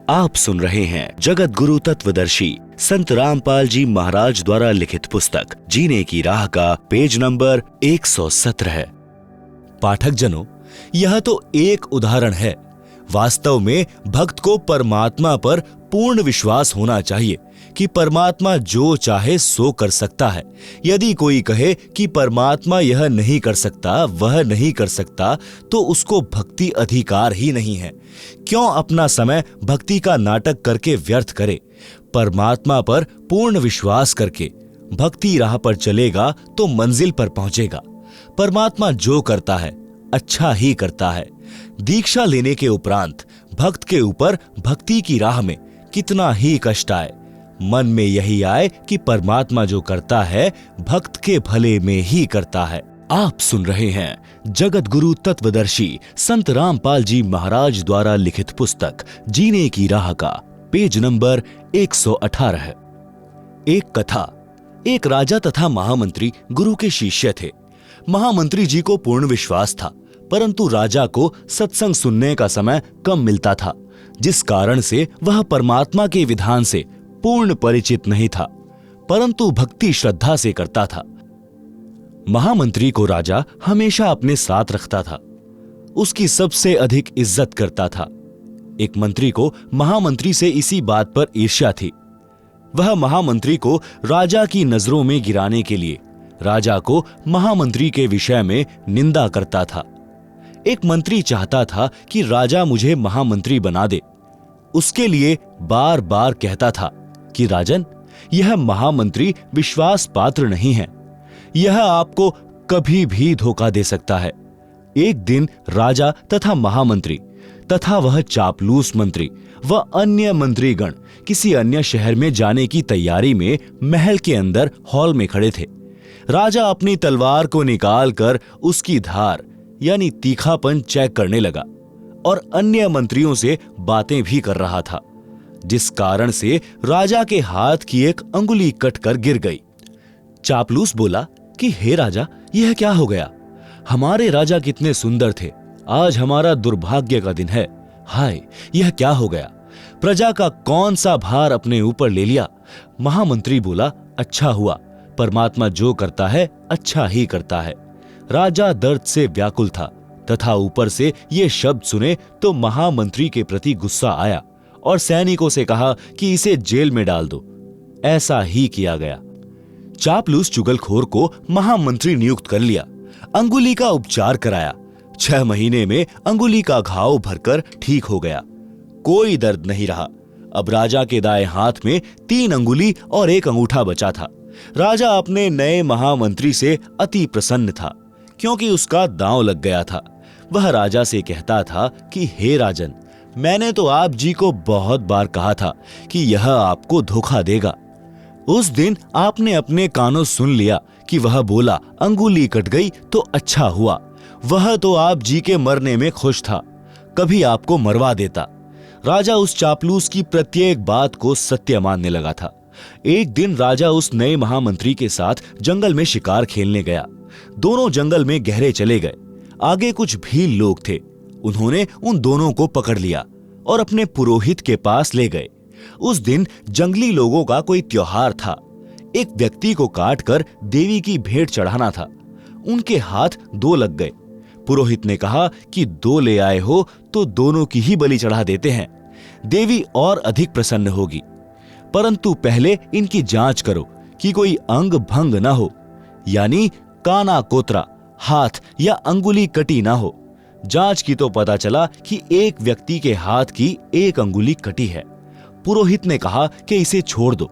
आप सुन रहे हैं जगत गुरु तत्वदर्शी संत रामपाल जी महाराज द्वारा लिखित पुस्तक जीने की राह का पेज नंबर 117। पाठक जनों, यह तो एक उदाहरण है। वास्तव में भक्त को परमात्मा पर पूर्ण विश्वास होना चाहिए कि परमात्मा जो चाहे सो कर सकता है। यदि कोई कहे कि परमात्मा यह नहीं कर सकता, वह नहीं कर सकता, तो उसको भक्ति अधिकार ही नहीं है। क्यों अपना समय भक्ति का नाटक करके व्यर्थ करे? परमात्मा पर पूर्ण विश्वास करके भक्ति राह पर चलेगा तो मंजिल पर पहुंचेगा। परमात्मा जो करता है अच्छा ही करता है। दीक्षा लेने के उपरांत भक्त के ऊपर भक्ति की राह में कितना ही कष्ट आए, मन में यही आए कि परमात्मा जो करता है भक्त के भले में ही करता है। आप सुन रहे हैं जगत गुरु तत्वदर्शी संत रामपाल जी महाराज द्वारा लिखित पुस्तक जीने की राह का पेज नंबर 118। एक कथा। एक राजा तथा महामंत्री गुरु के शिष्य थे। महामंत्री जी को पूर्ण विश्वास था, परंतु राजा को सत्संग सुनने का समय कम मिलता था, जिस कारण से वह परमात्मा के विधान से पूर्ण परिचित नहीं था, परंतु भक्ति श्रद्धा से करता था। महामंत्री को राजा हमेशा अपने साथ रखता था, उसकी सबसे अधिक इज्जत करता था। एक मंत्री को महामंत्री से इसी बात पर ईर्ष्या थी। वह महामंत्री को राजा की नजरों में गिराने के लिए राजा को महामंत्री के विषय में निंदा करता था। एक मंत्री चाहता था कि राजा मुझे महामंत्री बना दे। उसके लिए बार बार कहता था कि राजन, यह महामंत्री विश्वास पात्र नहीं है, यह आपको कभी भी धोखा दे सकता है। एक दिन राजा तथा महामंत्री तथा वह चापलूस मंत्री व अन्य मंत्रीगण किसी अन्य शहर में जाने की तैयारी में महल के अंदर हॉल में खड़े थे। राजा अपनी तलवार को निकालकर उसकी धार यानी तीखापन चेक करने लगा और अन्य मंत्रियों से बातें भी कर रहा था, जिस कारण से राजा के हाथ की एक अंगुली कटकर गिर गई। चापलूस बोला कि हे राजा, यह क्या हो गया? हमारे राजा कितने सुंदर थे, आज हमारा दुर्भाग्य का दिन है। हाय, यह क्या हो गया? प्रजा का कौन सा भार अपने ऊपर ले लिया? महामंत्री बोला, अच्छा हुआ, परमात्मा जो करता है अच्छा ही करता है। राजा दर्द से व्याकुल था तथा ऊपर से ये शब्द सुने तो महामंत्री के प्रति गुस्सा आया और सैनिकों से कहा कि इसे जेल में डाल दो। ऐसा ही किया गया। चापलूस चुगलखोर को महामंत्री नियुक्त कर लिया, अंगुली का उपचार कराया। 6 महीने में अंगुली का घाव भरकर ठीक हो गया, कोई दर्द नहीं रहा। अब राजा के दाएं हाथ में 3 अंगुली और 1 अंगूठा बचा था। राजा अपने नए महामंत्री से अति प्रसन्न था, क्योंकि उसका दांव लग गया था। वह राजा से कहता था कि हे राजन, मैंने तो आप जी को बहुत बार कहा था कि यह आपको धोखा देगा। उस दिन आपने अपने कानों सुन लिया कि वह बोला अंगुली कट गई तो अच्छा हुआ। वह तो आप जी के मरने में खुश था, कभी आपको मरवा देता। राजा उस चापलूस की प्रत्येक बात को सत्य मानने लगा था। एक दिन राजा उस नए महामंत्री के साथ जंगल में शिकार खेलने गया। दोनों जंगल में गहरे चले गए। आगे कुछ भील लोग थे। उन्होंने उन दोनों को पकड़ लिया और अपने पुरोहित के पास ले गए। उस दिन जंगली लोगों का कोई त्योहार था। एक व्यक्ति को काटकर देवी की भेंट चढ़ाना था। उनके हाथ 2 लग गए। पुरोहित ने कहा कि 2 ले आए हो तो दोनों की ही बलि चढ़ा देते हैं, देवी और अधिक प्रसन्न होगी। परंतु पहले इनकी जांच करो कि कोई अंग भंग न हो, यानी काना कोतरा, हाथ या अंगुली कटी ना हो। जांच की तो पता चला कि एक व्यक्ति के हाथ की 1 अंगुली कटी है। पुरोहित ने कहा कि इसे छोड़ दो,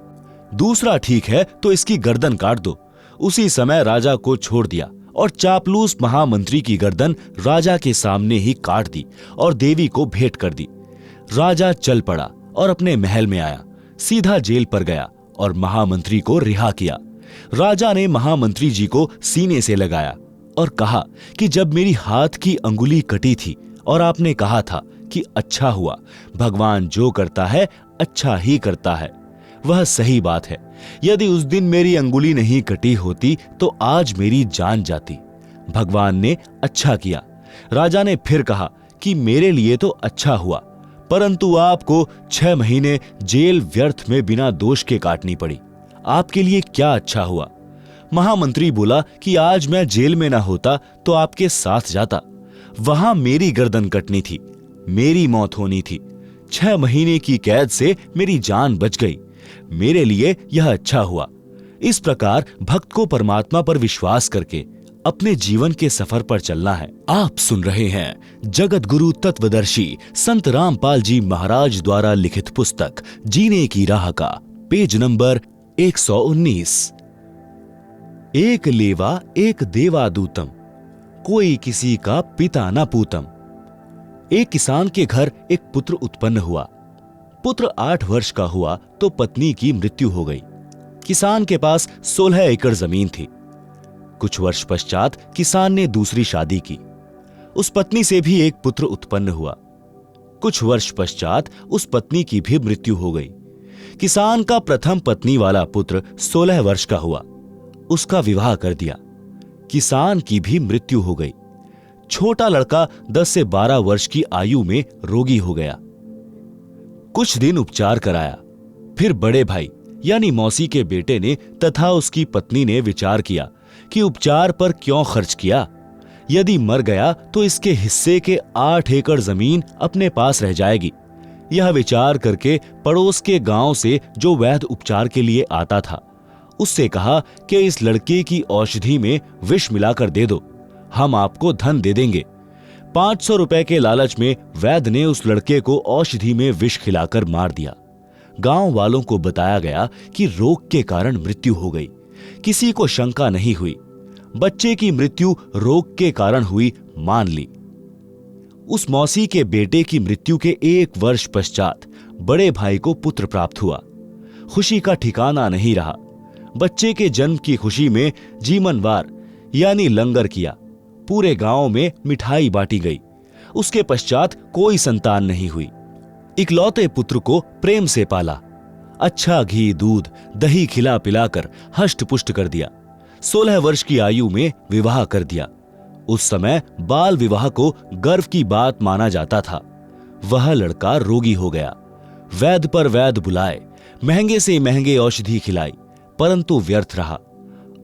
दूसरा ठीक है तो इसकी गर्दन काट दो। उसी समय राजा को छोड़ दिया और चापलूस महामंत्री की गर्दन राजा के सामने ही काट दी और देवी को भेंट कर दी। राजा चल पड़ा और अपने महल में आया, सीधा जेल पर गया और महामंत्री को रिहा किया। राजा ने महामंत्री जी को सीने से लगाया और कहा कि जब मेरी हाथ की अंगुली कटी थी और आपने कहा था कि अच्छा हुआ, भगवान जो करता है अच्छा ही करता है, वह सही बात है। यदि उस दिन मेरी अंगुली नहीं कटी होती तो आज मेरी जान जाती। भगवान ने अच्छा किया। राजा ने फिर कहा कि मेरे लिए तो अच्छा हुआ, परंतु आपको 6 महीने जेल व्यर्थ में बिना दोष के काटनी पड़ी। आपके लिए क्या अच्छा हुआ? महामंत्री बोला कि आज मैं जेल में ना होता तो आपके साथ जाता। वहां मेरी गर्दन कटनी थी, मेरी मौत होनी थी। 6 महीने की कैद से मेरी जान बच गई। मेरे लिए यह अच्छा हुआ। इस प्रकार भक्त को परमात्मा पर विश्वास करके अपने जीवन के सफर पर चलना है। आप सुन रहे हैं जगत गुरु तत्वदर्शी संत रामपाल जी महाराज द्वारा लिखित पुस्तक जीने की राह का पेज नंबर 119। एक लेवा एक देवादूतम, कोई किसी का पिता न पूतम। एक किसान के घर एक पुत्र उत्पन्न हुआ। पुत्र 8 वर्ष का हुआ तो पत्नी की मृत्यु हो गई। किसान के पास 16 एकड़ जमीन थी। कुछ वर्ष पश्चात किसान ने दूसरी शादी की। उस पत्नी से भी एक पुत्र उत्पन्न हुआ। कुछ वर्ष पश्चात उस पत्नी की भी मृत्यु हो गई। किसान का प्रथम पत्नी वाला पुत्र 16 वर्ष का हुआ। उसका विवाह कर दिया। किसान की भी मृत्यु हो गई। छोटा लड़का 10 से 12 वर्ष की आयु में रोगी हो गया। कुछ दिन उपचार कराया। फिर बड़े भाई यानी मौसी के बेटे ने तथा उसकी पत्नी ने विचार किया कि उपचार पर क्यों खर्च किया। यदि मर गया तो इसके हिस्से के 8 एकड़ जमीन अपने पास रह जाएगी। यह विचार करके पड़ोस के गांव से जो वैद्य उपचार के लिए आता था उससे कहा कि इस लड़के की औषधि में विष मिलाकर दे दो, हम आपको धन दे देंगे। 500 रुपए के लालच में वैद्य ने उस लड़के को औषधि में विष खिलाकर मार दिया। गांव वालों को बताया गया कि रोग के कारण मृत्यु हो गई। किसी को शंका नहीं हुई। बच्चे की मृत्यु रोग के कारण हुई मान ली। उस मौसी के बेटे की मृत्यु के 1 वर्ष पश्चात बड़े भाई को पुत्र प्राप्त हुआ। खुशी का ठिकाना नहीं रहा। बच्चे के जन्म की खुशी में जीमनवार यानी लंगर किया। पूरे गांव में मिठाई बांटी गई। उसके पश्चात कोई संतान नहीं हुई। इकलौते पुत्र को प्रेम से पाला। अच्छा घी दूध दही खिला पिलाकर हष्ट पुष्ट कर दिया। 16 वर्ष की आयु में विवाह कर दिया। उस समय बाल विवाह को गर्व की बात माना जाता था। वह लड़का रोगी हो गया। वैद्य पर वैद्य बुलाए, महंगे से महंगे औषधि खिलाई, परंतु व्यर्थ रहा।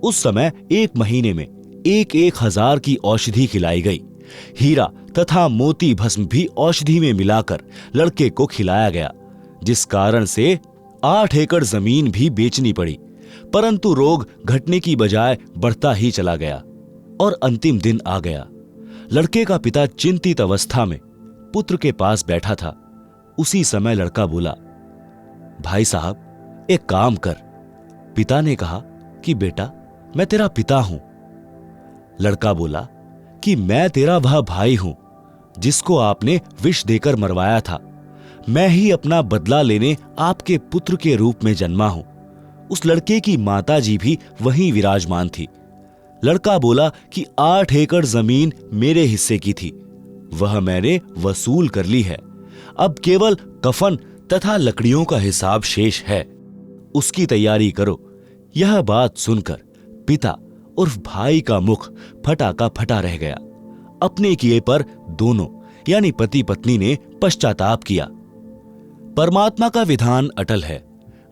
उस समय 1 महीने में 1,000 की औषधि खिलाई गई। हीरा तथा मोती भस्म भी औषधि में मिलाकर लड़के को खिलाया गया, जिस कारण से 8 एकड़ जमीन भी बेचनी पड़ी। परंतु रोग घटने की बजाय बढ़ता ही चला गया और अंतिम दिन आ गया। लड़के का पिता चिंतित अवस्था में पुत्र के पास बैठा था। उसी समय लड़का बोला, भाई साहब एक काम कर। पिता ने कहा कि बेटा मैं तेरा पिता हूं। लड़का बोला कि मैं तेरा वह भाई हूं जिसको आपने विष देकर मरवाया था। मैं ही अपना बदला लेने आपके पुत्र के रूप में जन्मा हूं। उस लड़के की माताजी भी वहीं विराजमान थी। लड़का बोला कि 8 एकड़ जमीन मेरे हिस्से की थी, वह मैंने वसूल कर ली है। अब केवल कफन तथा लकड़ियों का हिसाब शेष है, उसकी तैयारी करो। यह बात सुनकर पिता उर्फ भाई का मुख फटा का फटा रह गया। अपने किए पर दोनों यानी पति पत्नी ने पश्चाताप किया। परमात्मा का विधान अटल है।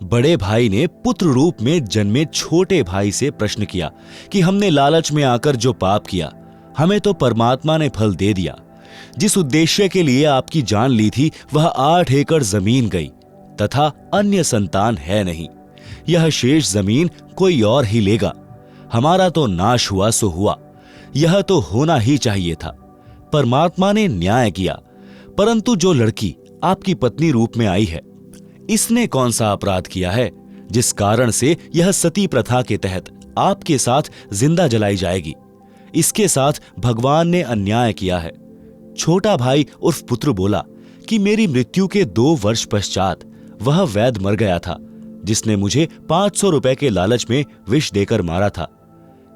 बड़े भाई ने पुत्र रूप में जन्मे छोटे भाई से प्रश्न किया कि हमने लालच में आकर जो पाप किया, हमें तो परमात्मा ने फल दे दिया। जिस उद्देश्य के लिए आपकी जान ली थी वह 8 एकड़ जमीन गई तथा अन्य संतान है नहीं। यह शेष जमीन कोई और ही लेगा। हमारा तो नाश हुआ सो हुआ, यह तो होना ही चाहिए था। परमात्मा ने न्याय किया। परंतु जो लड़की आपकी पत्नी रूप में आई है, इसने कौन सा अपराध किया है जिस कारण से यह सती प्रथा के तहत आपके साथ जिंदा जलाई जाएगी? इसके साथ भगवान ने अन्याय किया है। छोटा भाई उर्फ पुत्र बोला कि मेरी मृत्यु के 2 वर्ष पश्चात वह वैद्य मर गया था जिसने मुझे 500 रुपए के लालच में विष देकर मारा था।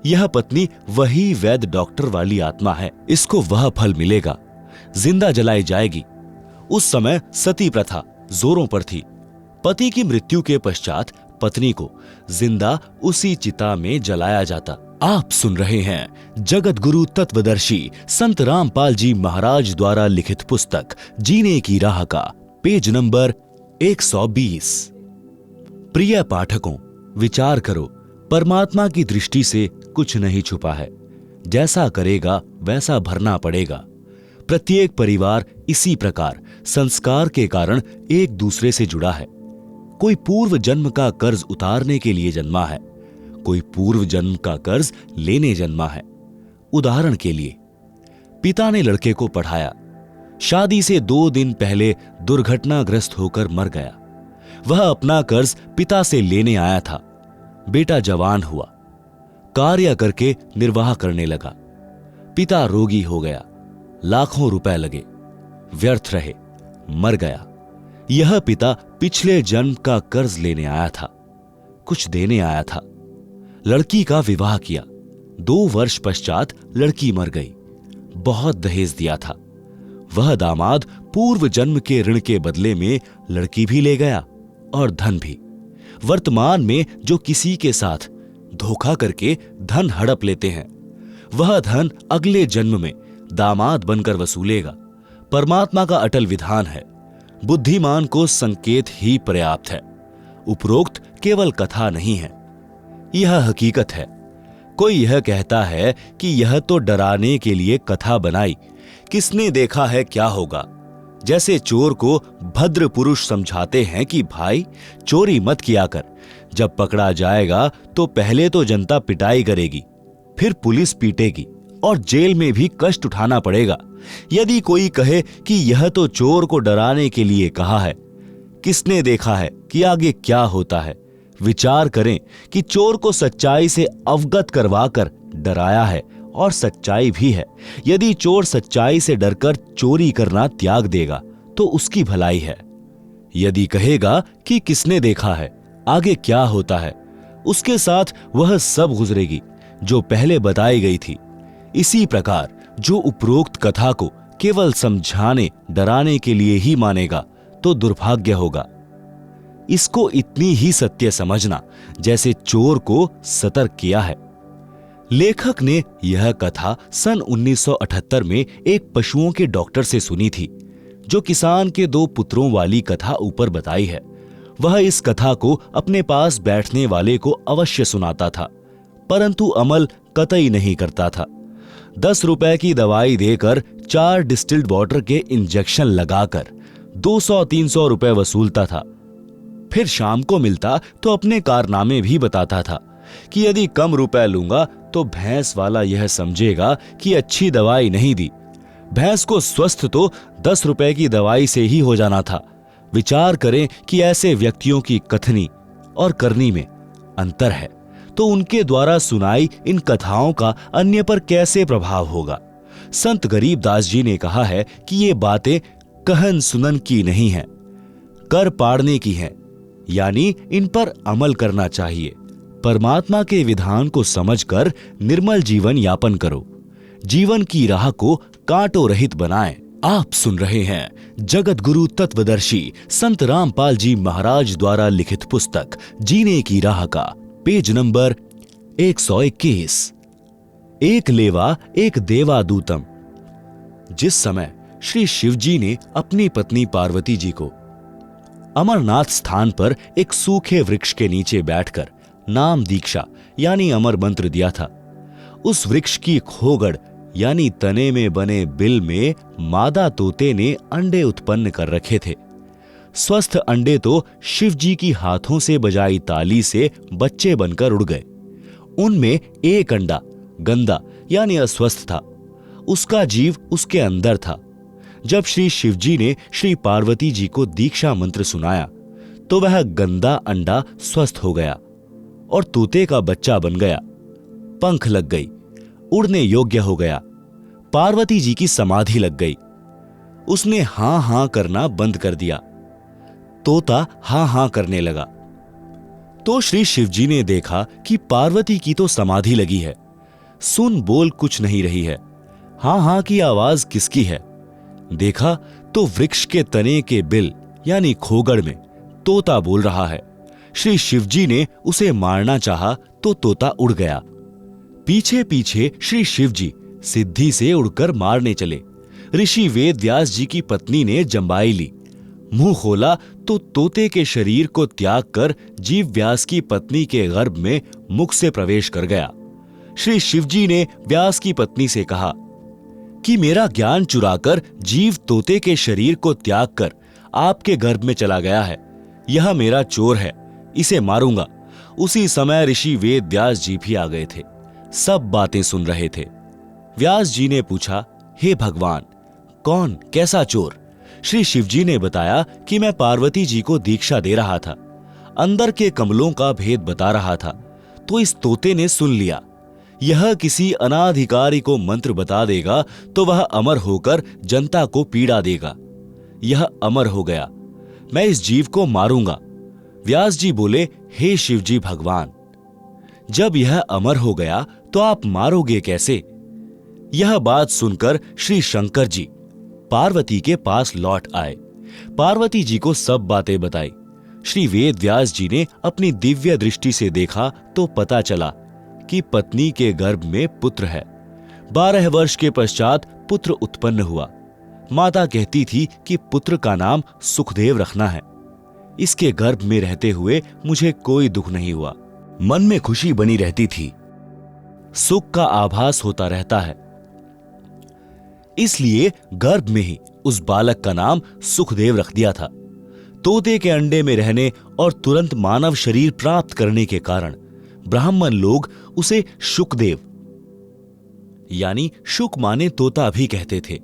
यह पत्नी वही वैद्य डॉक्टर वाली आत्मा है, इसको वह फल मिलेगा, जिंदा जलाई जाएगी। उस समय सती प्रथा जोरों पर थी। पति की मृत्यु के पश्चात पत्नी को जिंदा उसी चिता में जलाया जाता। आप सुन रहे हैं जगत गुरु तत्वदर्शी संत रामपाल जी महाराज द्वारा लिखित पुस्तक जीने की राह का पेज नंबर 120। प्रिय पाठकों, विचार करो, परमात्मा की दृष्टि से कुछ नहीं छुपा है। जैसा करेगा वैसा भरना पड़ेगा। प्रत्येक परिवार इसी प्रकार संस्कार के कारण एक दूसरे से जुड़ा है। कोई पूर्व जन्म का कर्ज उतारने के लिए जन्मा है, कोई पूर्व जन्म का कर्ज लेने जन्मा है। उदाहरण के लिए, पिता ने लड़के को पढ़ाया, शादी से 2 दिन पहले दुर्घटनाग्रस्त होकर मर गया। वह अपना कर्ज पिता से लेने आया था। बेटा जवान हुआ, कार्य करके निर्वाह करने लगा। पिता रोगी हो गया, लाखों रुपए लगे, व्यर्थ रहे, मर गया। यह पिता पिछले जन्म का कर्ज लेने आया था, कुछ देने आया था। लड़की का विवाह किया, 2 वर्ष पश्चात लड़की मर गई। बहुत दहेज दिया था। वह दामाद पूर्व जन्म के ऋण के बदले में लड़की भी ले गया और धन भी। वर्तमान में जो किसी के साथ धोखा करके धन हड़प लेते हैं, वह धन अगले जन्म में दामाद बनकर वसूलेगा। परमात्मा का अटल विधान है, बुद्धिमान को संकेत ही पर्याप्त है। उपरोक्त केवल कथा नहीं है, यह हकीकत है। कोई यह कहता है कि यह तो डराने के लिए कथा बनाई, किसने देखा है क्या होगा। जैसे चोर को भद्र पुरुष समझाते हैं कि भाई चोरी मत किया कर, जब पकड़ा जाएगा तो पहले तो जनता पिटाई करेगी, फिर पुलिस पीटेगी और जेल में भी कष्ट उठाना पड़ेगा। यदि कोई कहे कि यह तो चोर को डराने के लिए कहा है, किसने देखा है कि आगे क्या होता है। विचार करें कि चोर को सच्चाई से अवगत करवाकर डराया है और सच्चाई भी है। यदि चोर सच्चाई से डरकर चोरी करना त्याग देगा तो उसकी भलाई है। यदि कहेगा कि किसने देखा है, आगे क्या होता है, उसके साथ वह सब गुजरेगी जो पहले बताई गई थी। इसी प्रकार जो उपरोक्त कथा को केवल समझाने डराने के लिए ही मानेगा तो दुर्भाग्य होगा। इसको इतनी ही सत्य समझना जैसे चोर को सतर्क किया है। लेखक ने यह कथा सन 1978 में एक पशुओं के डॉक्टर से सुनी थी, जो किसान के 2 पुत्रों वाली कथा ऊपर बताई है। वह इस कथा को अपने पास बैठने वाले को अवश्य सुनाता था, परंतु अमल कतई नहीं करता था। 10 रुपए की दवाई देकर 4 डिस्टिल्ड वाटर के इंजेक्शन लगाकर 200-300 रुपए वसूलता था। फिर शाम को मिलता तो अपने कारनामे भी बताता था कि यदि कम रुपए लूंगा तो भैंस वाला यह समझेगा कि अच्छी दवाई नहीं दी। भैंस को स्वस्थ तो 10 रुपए की दवाई से ही हो जाना था। विचार करें कि ऐसे व्यक्तियों की कथनी और करनी में अंतर है, तो उनके द्वारा सुनाई इन कथाओं का अन्य पर कैसे प्रभाव होगा। संत गरीबदास जी ने कहा है कि ये बातें कहन सुनन की नहीं है, कर पाड़ने की हैं, यानी इन पर अमल करना चाहिए। परमात्मा के विधान को समझकर निर्मल जीवन यापन करो, जीवन की राह को कांटों रहित बनाएं। आप सुन रहे हैं जगत गुरु तत्वदर्शी संत रामपाल जी महाराज द्वारा लिखित पुस्तक जीने की राह का पेज नंबर 121। एक लेवा एक देवादूतम। जिस समय श्री शिवजी ने अपनी पत्नी पार्वती जी को अमरनाथ स्थान पर एक सूखे वृक्ष के नीचे बैठकर नाम दीक्षा यानी अमर मंत्र दिया था, उस वृक्ष की खोगड़ यानी तने में बने बिल में मादा तोते ने अंडे उत्पन्न कर रखे थे। स्वस्थ अंडे तो शिवजी की हाथों से बजाई ताली से बच्चे बनकर उड़ गए। उनमें एक अंडा गंदा यानी अस्वस्थ था, उसका जीव उसके अंदर था। जब श्री शिवजी ने श्री पार्वती जी को दीक्षा मंत्र सुनाया तो वह गंदा अंडा स्वस्थ हो गया और तोते का बच्चा बन गया, पंख लग गई, उड़ने योग्य हो गया। पार्वती जी की समाधि लग गई। उसने हां हां करना बंद कर दिया, तोता हां हां करने लगा। तो श्री शिवजी ने देखा कि पार्वती की तो समाधि लगी है, सुन बोल कुछ नहीं रही है, हां हां की आवाज किसकी है। देखा तो वृक्ष के तने के बिल यानी खोगड़ में तोता बोल रहा है। श्री शिवजी ने उसे मारना चाहा तो तोता उड़ गया। पीछे पीछे श्री शिवजी सिद्धि से उड़कर मारने चले। ऋषि वेद व्यास जी की पत्नी ने जंबाई ली, मुंह खोला तो तोते के शरीर को त्याग कर जीव व्यास की पत्नी के गर्भ में मुख से प्रवेश कर गया। श्री शिवजी ने व्यास की पत्नी से कहा कि मेरा ज्ञान चुराकर जीव तोते के शरीर को त्याग कर आपके गर्भ में चला गया है। यह मेरा चोर है, इसे मारूंगा। उसी समय ऋषि वेद व्यास जी भी आ गए थे। सब बातें सुन रहे थे। व्यास जी ने पूछा, हे भगवान, कौन, कैसा चोर? श्री शिवजी ने बताया कि मैं पार्वती जी को दीक्षा दे रहा था, अंदर के कमलों का भेद बता रहा था, तो इस तोते ने सुन लिया। यह किसी अनाधिकारी को मंत्र बता देगा तो वह अमर होकर जनता को पीड़ा देगा। यह अमर हो गया, मैं इस जीव को मारूंगा। व्यास जी बोले, हे शिवजी भगवान, जब यह अमर हो गया तो आप मारोगे कैसे? यह बात सुनकर श्री शंकर जी पार्वती के पास लौट आए। पार्वती जी को सब बातें बताई। श्री वेद व्यास जी ने अपनी दिव्य दृष्टि से देखा तो पता चला कि पत्नी के गर्भ में पुत्र है। 12 वर्ष के पश्चात पुत्र उत्पन्न हुआ। माता कहती थी कि पुत्र का नाम सुखदेव रखना है। इसके गर्भ में रहते हुए मुझे कोई दुख नहीं हुआ। मन में खुशी बनी रहती थी, सुख का आभास होता रहता है। इसलिए गर्भ में ही उस बालक का नाम सुखदेव रख दिया था। तोते के अंडे में रहने और तुरंत मानव शरीर प्राप्त करने के कारण ब्राह्मण लोग उसे शुकदेव यानी शुक माने तोता भी कहते थे।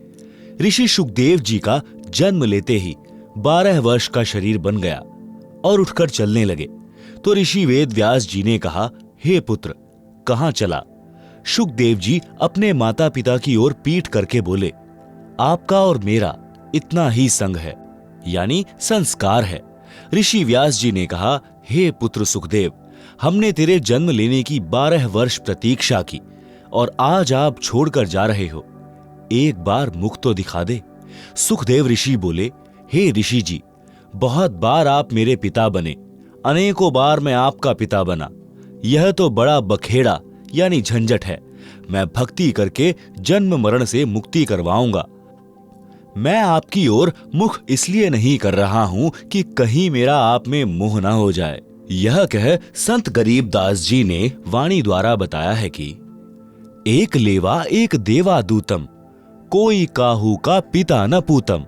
ऋषि शुकदेव जी का जन्म लेते ही 12 वर्ष का शरीर बन गया और उठकर चलने लगे। तो ऋषि वेद व्यास जी ने कहा, हे पुत्र, कहां चला? शुकदेव जी अपने माता पिता की ओर पीठ करके बोले, आपका और मेरा इतना ही संग है, यानी संस्कार है। ऋषि व्यास जी ने कहा, हे पुत्र सुखदेव, हमने तेरे जन्म लेने की 12 वर्ष प्रतीक्षा की और आज आप छोड़कर जा रहे हो। एक बार मुख तो दिखा दे। सुखदेव ऋषि बोले, हे ऋषि जी, बहुत बार आप मेरे पिता बने, अनेकों बार मैं आपका पिता बना। यह तो बड़ा बखेड़ा यानी झंझट है। मैं भक्ति करके जन्म मरण से मुक्ति करवाऊंगा। मैं आपकी ओर मुख इसलिए नहीं कर रहा हूं कि कहीं मेरा आप में मोह ना हो जाए। यह कह संत गरीबदास जी ने वाणी द्वारा बताया है कि एक लेवा एक देवा दूतम, कोई काहू का पिता न पूतम।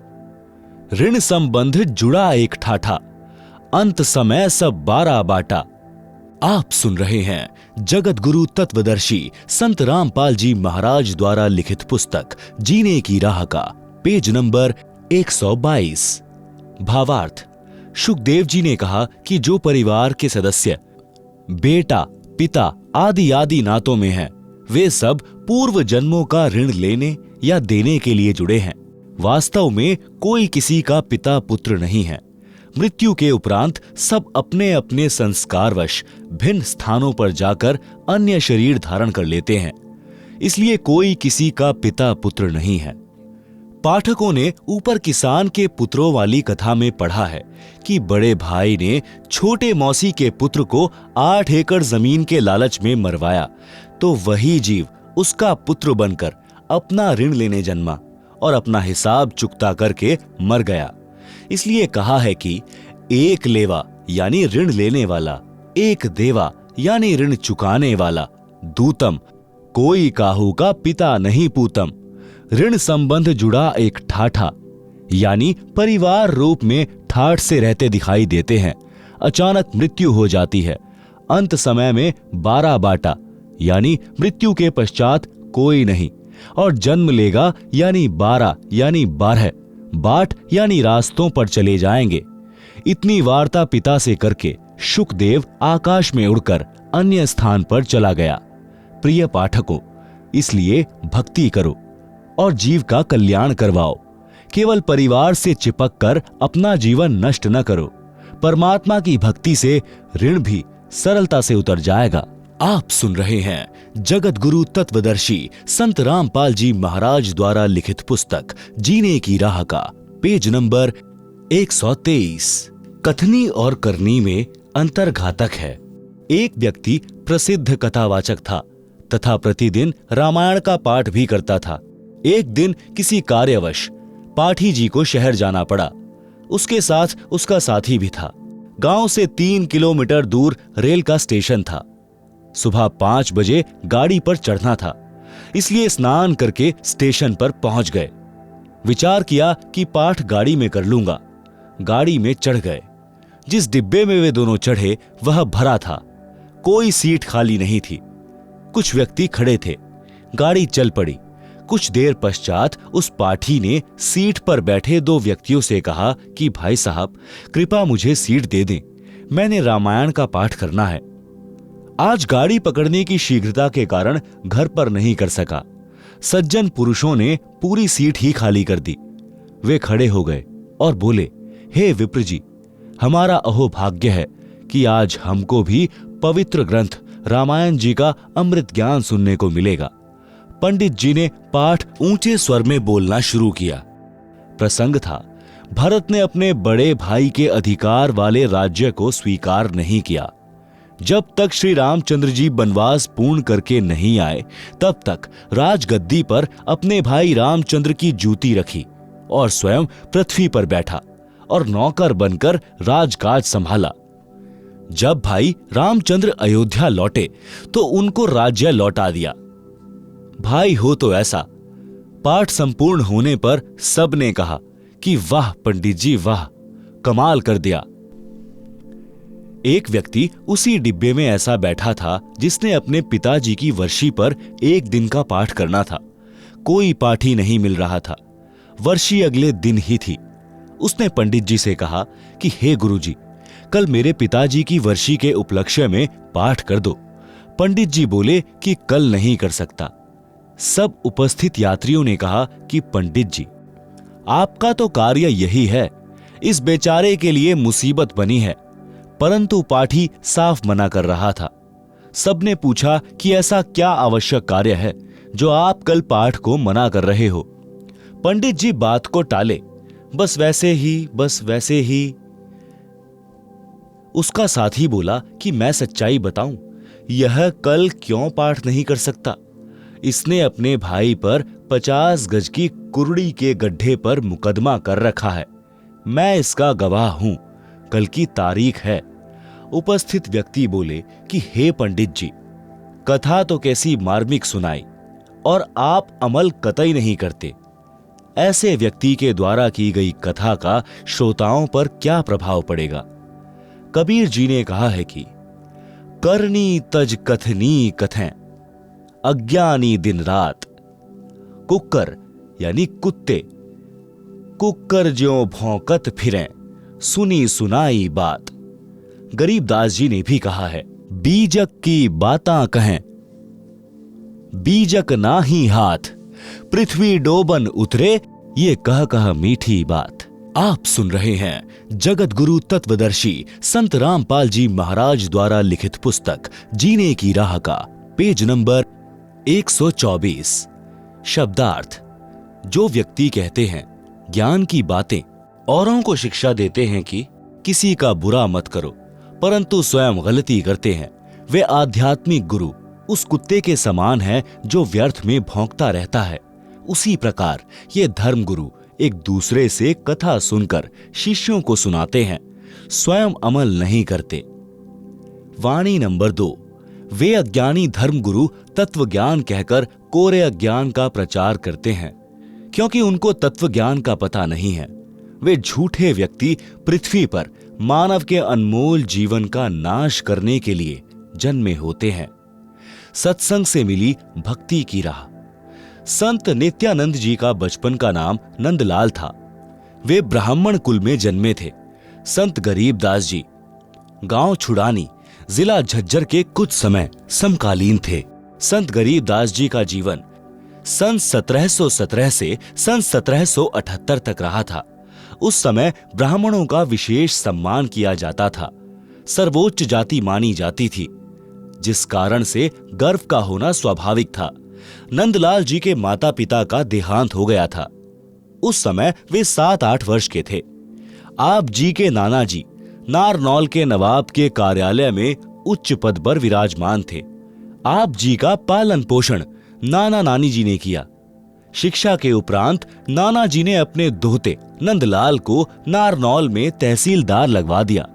ऋण संबंध जुड़ा एक ठाठा, अंत समय सब 12 बाटा। आप सुन रहे हैं जगत गुरु तत्वदर्शी संत रामपाल जी महाराज द्वारा लिखित पुस्तक जीने की राह का पेज नंबर 122। भावार्थ, शुकदेव जी ने कहा कि जो परिवार के सदस्य बेटा, पिता आदि आदि नातों में हैं, वे सब पूर्व जन्मों का ऋण लेने या देने के लिए जुड़े हैं। वास्तव में कोई किसी का पिता पुत्र नहीं है। मृत्यु के उपरांत सब अपने अपने संस्कारवश भिन्न स्थानों पर जाकर अन्य शरीर धारण कर लेते हैं। इसलिए कोई किसी का पिता पुत्र नहीं है। पाठकों ने ऊपर किसान के पुत्रों वाली कथा में पढ़ा है कि बड़े भाई ने छोटे मौसी के पुत्र को 8 एकड़ जमीन के लालच में मरवाया, तो वही जीव उसका पुत्र बनकर अपना ऋण लेने जन्मा और अपना हिसाब चुकता करके मर गया। इसलिए कहा है कि एक लेवा यानी ऋण लेने वाला, एक देवा यानी ऋण चुकाने वाला, दूतम कोई काहू का पिता नहीं पूतम। ऋण संबंध जुड़ा एक ठाठा यानी परिवार रूप में ठाठ से रहते दिखाई देते हैं। अचानक मृत्यु हो जाती है। अंत समय में 12 बाटा यानी मृत्यु के पश्चात कोई नहीं, और जन्म लेगा यानी 12 यानी 12 बाट यानी रास्तों पर चले जाएंगे। इतनी वार्ता पिता से करके शुकदेव आकाश में उड़कर अन्य स्थान पर चला गया। प्रिय पाठकों, इसलिए भक्ति करो और जीव का कल्याण करवाओ। केवल परिवार से चिपक कर अपना जीवन नष्ट न करो। परमात्मा की भक्ति से ऋण भी सरलता से उतर जाएगा। आप सुन रहे हैं जगत गुरु तत्वदर्शी संत रामपाल जी महाराज द्वारा लिखित पुस्तक जीने की राह का पेज नंबर 123। कथनी और करनी में अंतर घातक है। एक व्यक्ति प्रसिद्ध कथावाचक था तथा प्रतिदिन रामायण का पाठ भी करता था। एक दिन किसी कार्यवश पाठी जी को शहर जाना पड़ा। उसके साथ उसका साथी भी था। गांव से 3 किलोमीटर दूर रेल का स्टेशन था। सुबह 5 बजे गाड़ी पर चढ़ना था, इसलिए स्नान करके स्टेशन पर पहुंच गए। विचार किया कि पाठ गाड़ी में कर लूंगा। गाड़ी में चढ़ गए। जिस डिब्बे में वे दोनों चढ़े वह भरा था। कोई सीट खाली नहीं थी। कुछ व्यक्ति खड़े थे। गाड़ी चल पड़ी। कुछ देर पश्चात उस पाठी ने सीट पर बैठे 2 व्यक्तियों से कहा कि भाई साहब, कृपा मुझे सीट दे दें, मैंने रामायण का पाठ करना है। आज गाड़ी पकड़ने की शीघ्रता के कारण घर पर नहीं कर सका। सज्जन पुरुषों ने पूरी सीट ही खाली कर दी। वे खड़े हो गए और बोले, हे विप्र जी, हमारा अहोभाग्य है कि आज हमको भी पवित्र ग्रंथ रामायण जी का अमृत ज्ञान सुनने को मिलेगा। पंडित जी ने पाठ ऊंचे स्वर में बोलना शुरू किया। प्रसंग था, भरत ने अपने बड़े भाई के अधिकार वाले राज्य को स्वीकार नहीं किया। जब तक श्री रामचंद्र जी वनवास पूर्ण करके नहीं आए, तब तक राजगद्दी पर अपने भाई रामचंद्र की जूती रखी और स्वयं पृथ्वी पर बैठा और नौकर बनकर राजकाज संभाला। जब भाई रामचंद्र अयोध्या लौटे तो उनको राज्य लौटा दिया। भाई हो तो ऐसा। पाठ संपूर्ण होने पर सबने कहा कि वाह पंडित जी वाह, कमाल कर दिया। एक व्यक्ति उसी डिब्बे में ऐसा बैठा था जिसने अपने पिताजी की वर्षी पर 1 दिन का पाठ करना था। कोई पाठी नहीं मिल रहा था। वर्षी अगले दिन ही थी। उसने पंडित जी से कहा कि हे गुरुजी, कल मेरे पिताजी की वर्षी के उपलक्ष्य में पाठ कर दो। पंडित जी बोले कि कल नहीं कर सकता। सब उपस्थित यात्रियों ने कहा कि पंडित जी, आपका तो कार्य यही है, इस बेचारे के लिए मुसीबत बनी है। परंतु पाठी साफ मना कर रहा था। सबने पूछा कि ऐसा क्या आवश्यक कार्य है जो आप कल पाठ को मना कर रहे हो। पंडित जी बात को टाले, बस वैसे ही। उसका साथी बोला कि मैं सच्चाई बताऊं, यह कल क्यों पाठ नहीं कर सकता। इसने अपने भाई पर 50 गज की कुर्ड़ी के गड्ढे पर मुकदमा कर रखा है। मैं इसका गवाह हूं, कल की तारीख है। उपस्थित व्यक्ति बोले कि हे पंडित जी, कथा तो कैसी मार्मिक सुनाई और आप अमल कतई नहीं करते। ऐसे व्यक्ति के द्वारा की गई कथा का श्रोताओं पर क्या प्रभाव पड़ेगा। कबीर जी ने कहा है कि करनी तज कथनी कथें, अज्ञानी दिन रात। कुक्कर यानी कुत्ते, कुक्कर ज्यों भौंकत फिरें, सुनी सुनाई बात। गरीबदास जी ने भी कहा है, बीजक की बातां कहें, बीजक नाही हाथ, पृथ्वी डोबन उतरे, ये कह मीठी बात। आप सुन रहे हैं जगत गुरु तत्वदर्शी संत रामपाल जी महाराज द्वारा लिखित पुस्तक जीने की राह का पेज नंबर 124। शब्दार्थ। जो व्यक्ति कहते हैं ज्ञान की बातें, औरों को शिक्षा देते हैं कि किसी का बुरा मत करो, परंतु स्वयं गलती करते हैं, वे आध्यात्मिक गुरु उस कुत्ते के समान है जो व्यर्थ में भौंकता रहता है। उसी प्रकार ये धर्म गुरु एक दूसरे से कथा सुनकर शिष्यों को सुनाते हैं, स्वयं अमल नहीं करते। वाणी नंबर 2। वे अज्ञानी धर्म गुरु तत्व ज्ञान कहकर कोरे अज्ञान का प्रचार करते हैं, क्योंकि उनको तत्व ज्ञान का पता नहीं है। वे झूठे व्यक्ति पृथ्वी पर मानव के अनमोल जीवन का नाश करने के लिए जन्मे होते हैं। सत्संग से मिली भक्ति की राह। संत नित्यानंद जी का बचपन का नाम नंदलाल था। वे ब्राह्मण कुल में जन्मे थे। संत गरीबदास जी गांव छुड़ानी, जिला झज्जर के कुछ समय समकालीन थे। संत गरीबदास जी का जीवन सन 1717 से सन 1778 तक रहा था। उस समय ब्राह्मणों का विशेष सम्मान किया जाता था, सर्वोच्च जाति मानी जाती थी, जिस कारण से गर्व का होना स्वाभाविक था। नंदलाल जी के माता पिता का देहांत हो गया था। उस समय वे 7-8 वर्ष के थे। आप जी के नाना जी नारनौल के नवाब के कार्यालय में उच्च पद पर विराजमान थे। आप जी का पालन पोषण नाना नानी जी ने किया। शिक्षा के उपरांत नाना जी ने अपने दोहते नंदलाल को नारनौल में तहसीलदार लगवा दिया।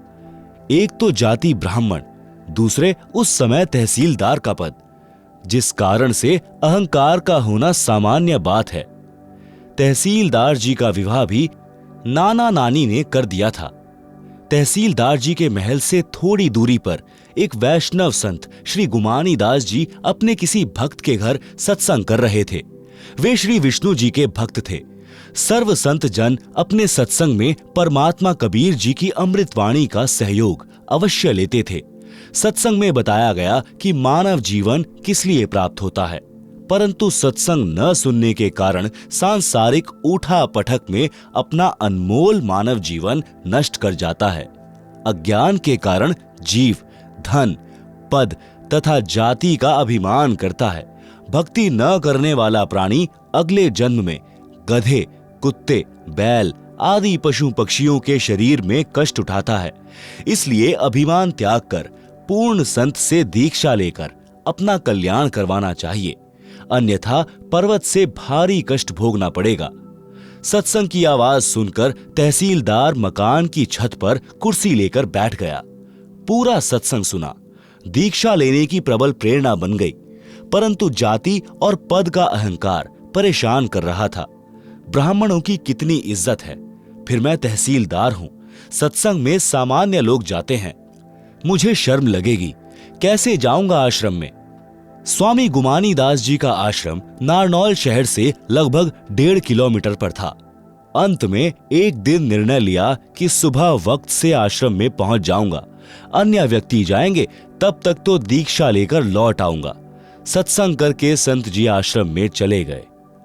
एक तो जाति ब्राह्मण, दूसरे उस समय तहसीलदार का पद, जिस कारण से अहंकार का होना सामान्य बात है। तहसीलदार जी का विवाह भी नाना नानी ने कर दिया था। तहसीलदार जी के महल से थोड़ी दूरी पर एक वैष्णव संत श्री गुमानी दास जी अपने किसी भक्त के घर सत्संग कर रहे थे। वे श्री विष्णु जी के भक्त थे। सर्व संत जन अपने सत्संग में परमात्मा कबीर जी की अमृतवाणी का सहयोग अवश्य लेते थे। सत्संग में बताया गया कि मानव जीवन किस लिए प्राप्त होता है, परंतु सत्संग न सुनने के कारण सांसारिक उठा पटक में अपना अनमोल मानव जीवन नष्ट कर जाता है। अज्ञान के कारण जीव धन, पद तथा जाति का अभिमान करता है। भक्ति न करने वाला प्राणी अगले जन्म में गधे, कुत्ते, बैल आदि पशु पक्षियों के शरीर में कष्ट उठाता है। इसलिए अभिमान त्याग कर पूर्ण संत से दीक्षा लेकर अपना कल्याण करवाना चाहिए, अन्यथा पर्वत से भारी कष्ट भोगना पड़ेगा। सत्संग की आवाज सुनकर तहसीलदार मकान की छत पर कुर्सी लेकर बैठ गया। पूरा सत्संग सुना। दीक्षा लेने की प्रबल प्रेरणा बन गई, परंतु जाति और पद का अहंकार परेशान कर रहा था। ब्राह्मणों की कितनी इज्जत है, फिर मैं तहसीलदार हूं। सत्संग में सामान्य लोग जाते हैं, मुझे शर्म लगेगी। कैसे जाऊंगा आश्रम में? स्वामी गुमानी दास जी का आश्रम नारनौल शहर से लगभग 1.5 किलोमीटर पर था। अंत में एक दिन निर्णय लिया कि सुबह वक्त से आश्रम में पहुंच जाऊंगा। अन्य व्यक्ति जाएंगे, तब तक तो दीक्षा लेकर लौट आऊंगा। सत्संग करके संत जी आश्रम में चले गए।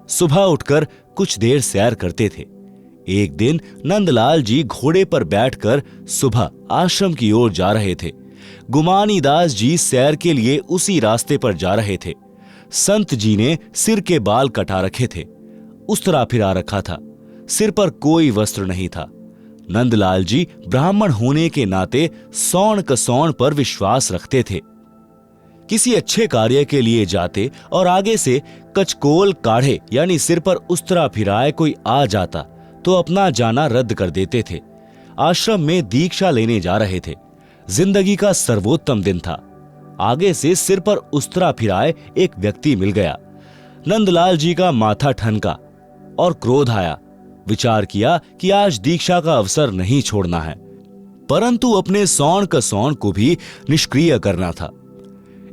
सुबह उठकर कुछ देर सैर करते थे। एक दिन नंदलाल जी घोड़े पर बैठकर सुबह आश्रम की ओर जा रहे थे। गुमानी दास जी सैर के लिए उसी रास्ते पर जा रहे थे। संत जी ने सिर के बाल कटा रखे थे, उस्तरा फिरा रखा था, सिर पर कोई वस्त्र नहीं था। नंदलाल जी ब्राह्मण होने के नाते सौण कसौण पर विश्वास रखते थे। किसी अच्छे कार्य के लिए जाते और आगे से कचकोल काढ़े यानी सिर पर उस्तरा फिराए कोई आ जाता तो अपना जाना रद्द कर देते थे। आश्रम में दीक्षा लेने जा रहे थे। जिंदगी का सर्वोत्तम दिन था। आगे से सिर पर उस्तरा फिराए एक व्यक्ति मिल गया। नंदलाल जी का माथा ठनका और क्रोध आया। विचार किया कि आज दीक्षा का अवसर नहीं छोड़ना है, परंतु अपने सौण कसौण को भी निष्क्रिय करना था।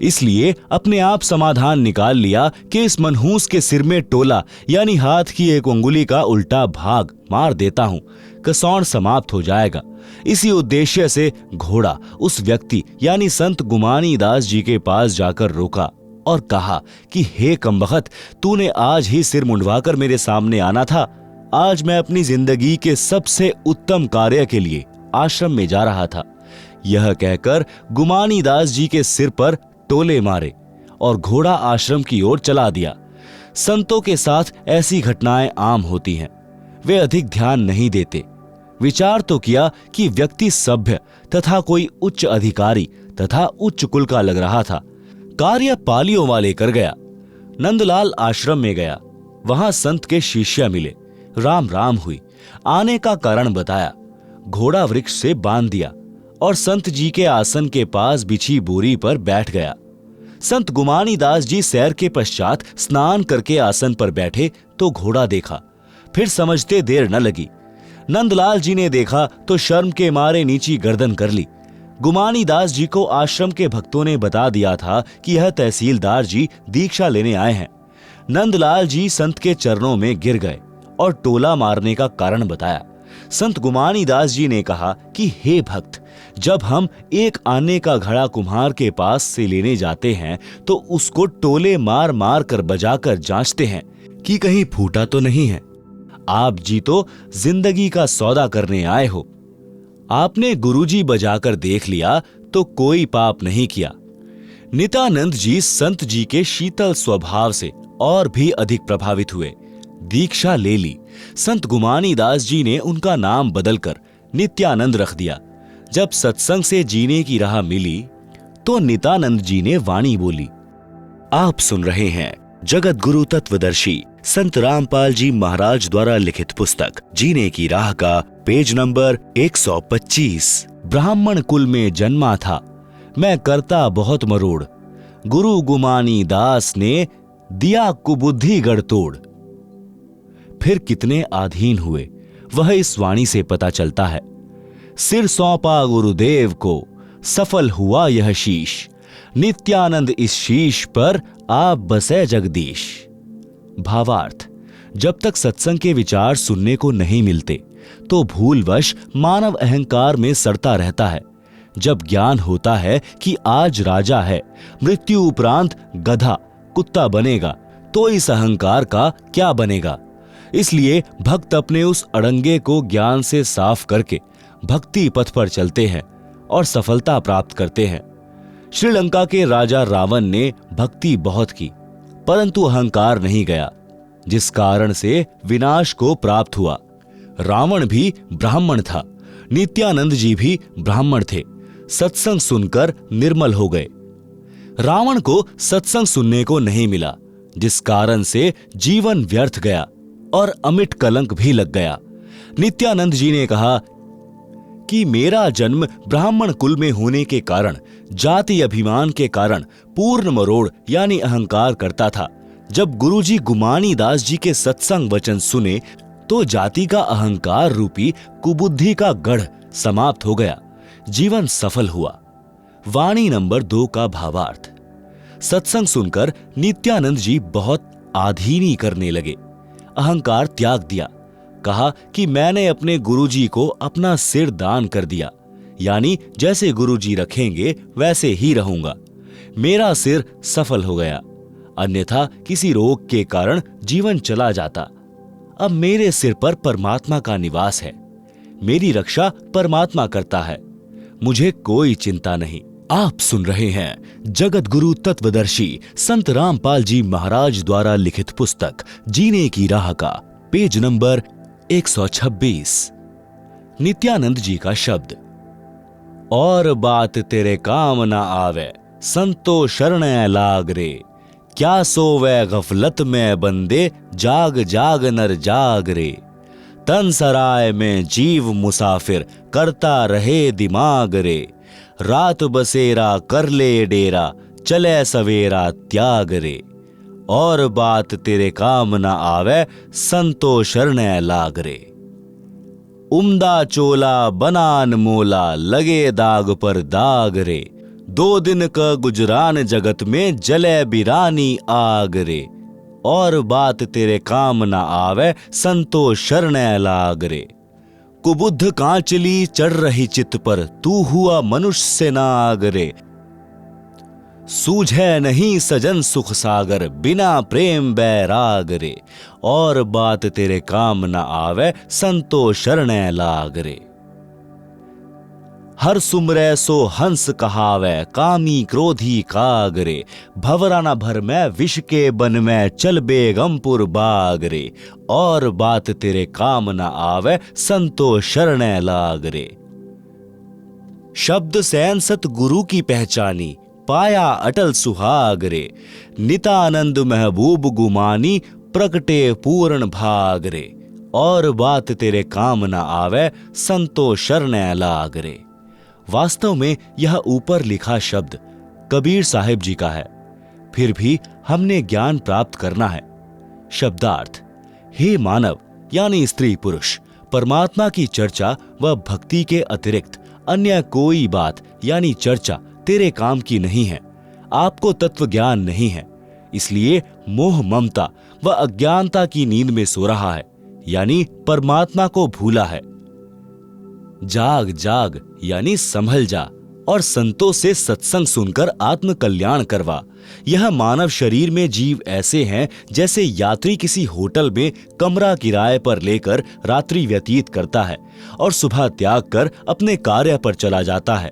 इसलिए अपने आप समाधान निकाल लिया कि इस मनहूस के सिर में टोला यानी हाथ की एक उंगली का उल्टा भाग मार देता हूं, कसौण समाप्त हो जाएगा। इसी उद्देश्य से घोड़ा उस व्यक्ति यानी संत गुमानी दास जी के पास जाकर रोका और कहा कि हे कमबख्त, तूने आज ही सिर मुंडवाकर मेरे सामने आना था। आज मैं अपनी जिंदगी के सबसे उत्तम कार्य के लिए आश्रम में जा रहा था। यह कहकर गुमानी दास जी के सिर पर टोले मारे और घोड़ा आश्रम की ओर चला दिया। संतों के साथ ऐसी घटनाएं आम होती हैं। वे अधिक ध्यान नहीं देते। विचार तो किया कि व्यक्ति सभ्य तथा कोई उच्च अधिकारी तथा उच्च कुल का लग रहा था। कार्य पालियों वाले कर गया। नंदलाल आश्रम में गया। वहां संत के शिष्य मिले। राम राम हुई। आने का कारण बताया। घोड़ा वृक्ष से बांध दिया और संत जी के आसन के पास बिछी बोरी पर बैठ गया। संत गुमानी दास जी सैर के पश्चात स्नान करके आसन पर बैठे तो घोड़ा देखा। फिर समझते देर न लगी। नंदलाल जी ने देखा तो शर्म के मारे नीची गर्दन कर ली। गुमानी दास जी को आश्रम के भक्तों ने बता दिया था कि यह तहसीलदार जी दीक्षा लेने आए हैं। नंदलाल जी संत के चरणों में गिर गए और टोला मारने का कारण बताया। संत गुमानी दास जी ने कहा कि हे भक्त, जब हम एक आने का घड़ा कुम्हार के पास से लेने जाते हैं तो उसको टोले मार मार कर बजाकर जांचते हैं कि कहीं फूटा तो नहीं है। आप जी तो जिंदगी का सौदा करने आए हो। आपने गुरुजी बजाकर देख लिया तो कोई पाप नहीं किया। नित्यानंद जी संत जी के शीतल स्वभाव से और भी अधिक प्रभावित हुए। दीक्षा ले ली। संत गुमानी दास जी ने उनका नाम बदलकर नित्यानंद रख दिया। जब सत्संग से जीने की राह मिली तो नित्यानंद जी ने वाणी बोली। आप सुन रहे हैं जगत गुरु तत्वदर्शी संत रामपाल जी महाराज द्वारा लिखित पुस्तक जीने की राह का पेज नंबर 125। ब्राह्मण कुल में जन्मा था, मैं करता बहुत मरोड़, गुरु गुमानी दास ने दिया कुबुद्धि गढ़तोड़। फिर कितने आधीन हुए वह इस वाणी से पता चलता है। सिर सौंपा गुरुदेव को, सफल हुआ यह शीश, नित्यानंद इस शीश पर आप बसे जगदीश। भावार्थ, जब तक सत्संग के विचार सुनने को नहीं मिलते तो भूलवश मानव अहंकार में सड़ता रहता है। जब ज्ञान होता है कि आज राजा है, मृत्यु उपरांत गधा कुत्ता बनेगा, तो इस अहंकार का क्या बनेगा। इसलिए भक्त अपने उस अड़ंगे को ज्ञान से साफ करके भक्ति पथ पर चलते हैं और सफलता प्राप्त करते हैं। श्रीलंका के राजा रावण ने भक्ति बहुत की, परंतु अहंकार नहीं गया, जिस कारण से विनाश को प्राप्त हुआ। रावण भी ब्राह्मण था, नित्यानंद जी भी ब्राह्मण थे, सत्संग सुनकर निर्मल हो गए। रावण को सत्संग सुनने को नहीं मिला, जिस कारण से जीवन व्यर्थ गया और अमिट कलंक भी लग गया। नित्यानंद जी ने कहा कि मेरा जन्म ब्राह्मण कुल में होने के कारण, जाति अभिमान के कारण पूर्ण मरोड़ यानी अहंकार करता था। जब गुरुजी गुमानी दास जी के सत्संग वचन सुने तो जाति का अहंकार रूपी कुबुद्धि का गढ़ समाप्त हो गया, जीवन सफल हुआ। वाणी नंबर 2 का भावार्थ। सत्संग सुनकर नित्यानंद जी बहुत आधीनी करने लगे, अहंकार त्याग दिया। कहा कि मैंने अपने गुरुजी को अपना सिर दान कर दिया, यानी जैसे गुरुजी रखेंगे वैसे ही रहूंगा। मेरा सिर सफल हो गया, अन्यथा किसी रोग के कारण जीवन चला जाता। अब मेरे सिर पर परमात्मा का निवास है, मेरी रक्षा परमात्मा करता है, मुझे कोई चिंता नहीं। आप सुन रहे हैं जगत गुरु तत्वदर्शी संत रामपाल जी महाराज द्वारा लिखित पुस्तक जीने की राह का पेज नंबर 126। नित्यानंद जी का शब्द। और बात तेरे काम ना आवे, संतो शरण लाग रे, क्या सोवे गफलत में बंदे, जाग जाग नर जाग रे। तन सराय में जीव मुसाफिर, करता रहे दिमाग रे, रात बसेरा कर ले डेरा, चले सवेरा त्याग रे। और बात तेरे काम न आवे, संतो शरण लाग रे। उम्दा चोला बनान मोला, लगे दाग पर दाग रे, 2 दिन का गुजरान जगत में, जले बिरानी आग रे। और बात तेरे काम न आवे, संतो शरण लाग रे। कुबुद्ध कांचली चढ़ रही चित पर, तू हुआ मनुष्य से नाग रे। सूझे नहीं सजन सुख सागर, बिना प्रेम बैराग रे। और बात तेरे काम न आवे, संतो शरण लाग रे। हर सुमरे सो हंस कहावे, कामी क्रोधी काग रे। भवरा न भर में विष के बन में, चल बेगमपुर बाग रे। और बात तेरे काम न आवे, संतो शरण लाग रे। शब्द सैन सत गुरु की पहचानी, पाया अटल सुहाग रे। नितानंद महबूब गुमानी, प्रकटे पूर्ण भाग रे। और बात तेरे काम न आवे, संतो शरण लाग रे। वास्तव में यह ऊपर लिखा शब्द कबीर साहिब जी का है, फिर भी हमने ज्ञान प्राप्त करना है। शब्दार्थ। हे मानव यानी स्त्री पुरुष, परमात्मा की चर्चा व भक्ति के अतिरिक्त अन्य कोई बात यानी चर्चा तेरे काम की नहीं है। आपको तत्व ज्ञान नहीं है, इसलिए मोह ममता व अज्ञानता की नींद में सो रहा है, यानी परमात्मा को भूला है। जाग जाग यानी संभल जा और संतों से सत्संग सुनकर आत्म कल्याण करवा। यह मानव शरीर में जीव ऐसे हैं जैसे यात्री किसी होटल में कमरा किराए पर लेकर रात्रि व्यतीत करता है और सुबह त्याग कर अपने कार्य पर चला जाता है।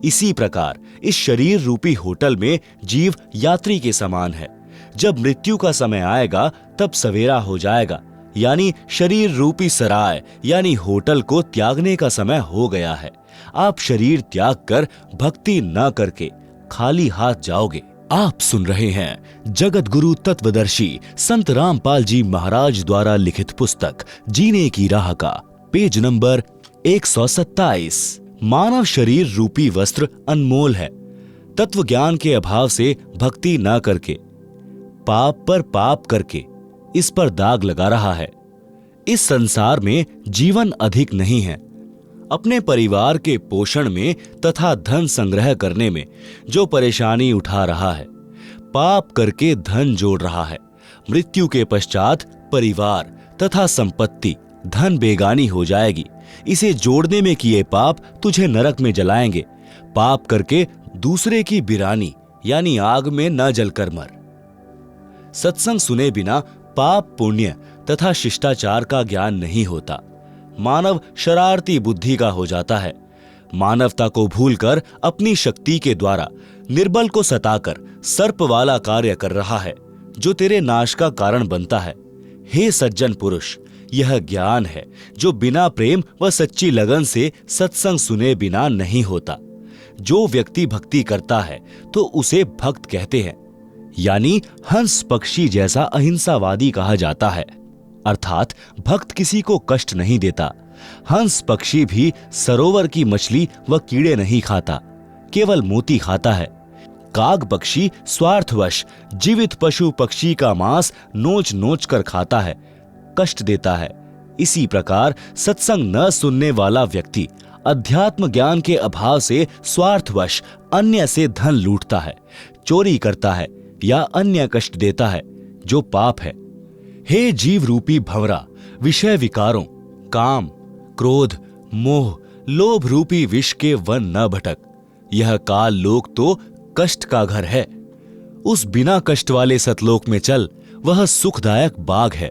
इसी प्रकार इस शरीर रूपी होटल में जीव यात्री के समान है। जब मृत्यु का समय आएगा तब सवेरा हो जाएगा, यानी शरीर रूपी सराय यानी होटल को त्यागने का समय हो गया है। आप शरीर त्याग कर भक्ति न करके खाली हाथ जाओगे। आप सुन रहे हैं जगत गुरु तत्वदर्शी संत रामपाल जी महाराज द्वारा लिखित पुस्तक जीने की राह का पेज नंबर 127। मानव शरीर रूपी वस्त्र अनमोल है। तत्व ज्ञान के अभाव से भक्ति न करके, पाप पर पाप करके इस पर दाग लगा रहा है। इस संसार में जीवन अधिक नहीं है। अपने परिवार के पोषण में तथा धन संग्रह करने में जो परेशानी उठा रहा है, पाप करके धन जोड़ रहा है, मृत्यु के पश्चात परिवार तथा संपत्ति धन बेगानी हो जाएगी। इसे जोड़ने में किए पाप तुझे नरक में जलाएंगे। पाप करके दूसरे की बिरानी यानी आग में न जलकर मर। सत्संग सुने बिना पाप पुण्य तथा शिष्टाचार का ज्ञान नहीं होता। मानव शरारती बुद्धि का हो जाता है। मानवता को भूलकर अपनी शक्ति के द्वारा निर्बल को सताकर सर्प वाला कार्य कर रहा है, जो तेरे नाश का कारण बनता है। हे सज्जन पुरुष, यह ज्ञान है जो बिना प्रेम व सच्ची लगन से सत्संग सुने बिना नहीं होता। जो व्यक्ति भक्ति करता है तो उसे भक्त कहते हैं, यानी हंस पक्षी जैसा अहिंसावादी कहा जाता है। अर्थात भक्त किसी को कष्ट नहीं देता। हंस पक्षी भी सरोवर की मछली व कीड़े नहीं खाता, केवल मोती खाता है। काग पक्षी स्वार्थवश जीवित पशु पक्षी का मांस नोच नोच कर खाता है, कष्ट देता है। इसी प्रकार सत्संग न सुनने वाला व्यक्ति अध्यात्म ज्ञान के अभाव से स्वार्थवश अन्य से धन लूटता है, चोरी करता है या अन्य कष्ट देता है, जो पाप है। हे जीव रूपी भंवरा, विषय विकारों, काम, क्रोध, मोह, लोभ रूपी विष के वन न भटक। यह काल लोक तो कष्ट का घर है। उस बिना कष्ट वाले सतलोक में चल, वह सुखदायक बाग है।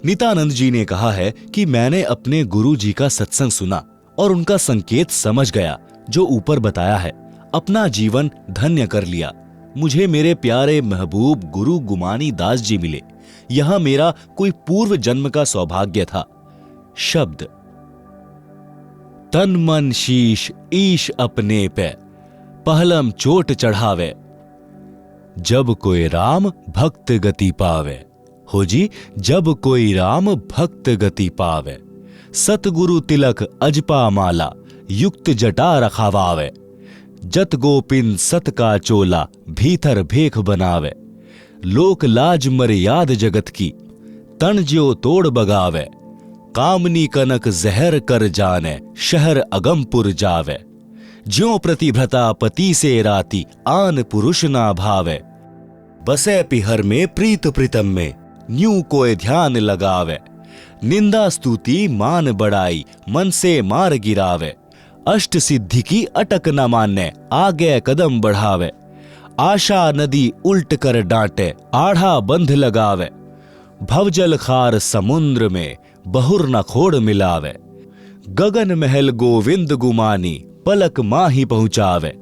नित्यानंद जी ने कहा है कि मैंने अपने गुरु जी का सत्संग सुना और उनका संकेत समझ गया जो ऊपर बताया है। अपना जीवन धन्य कर लिया। मुझे मेरे प्यारे महबूब गुरु गुमानी दास जी मिले। यह मेरा कोई पूर्व जन्म का सौभाग्य था। शब्द तन मन शीश ईश अपने पे, पहलम चोट चढ़ावे। जब कोई राम भक्त गति पावे। हो जी, जब कोई राम भक्त गति पावे। सतगुरु तिलक अजपा माला, युक्त जटा रखावावे। जत गोपिन सत का चोला, भीतर भेख बनावे। लोक लाज मर्याद जगत की, तन ज्यो तोड़ बगावे। कामनी कनक जहर कर जाने, शहर अगमपुर जावे। ज्यों प्रतिभ्रता पति से राती, आन पुरुष ना भावे। बसे पिहर में प्रीत प्रीतम में, न्यू कोई ध्यान लगावे। निंदा स्तुति मान बढ़ाई, मन से मार गिरावे। अष्ट सिद्धि की अटक न माने, आगे कदम बढ़ावे। आशा नदी उल्ट कर डांटे, आढ़ा बंध लगावे। भवजल खार समुद्र में, बहुर न खोड़ मिलावे। गगन महल गोविंद गुमानी, पलक माही पहुंचावे।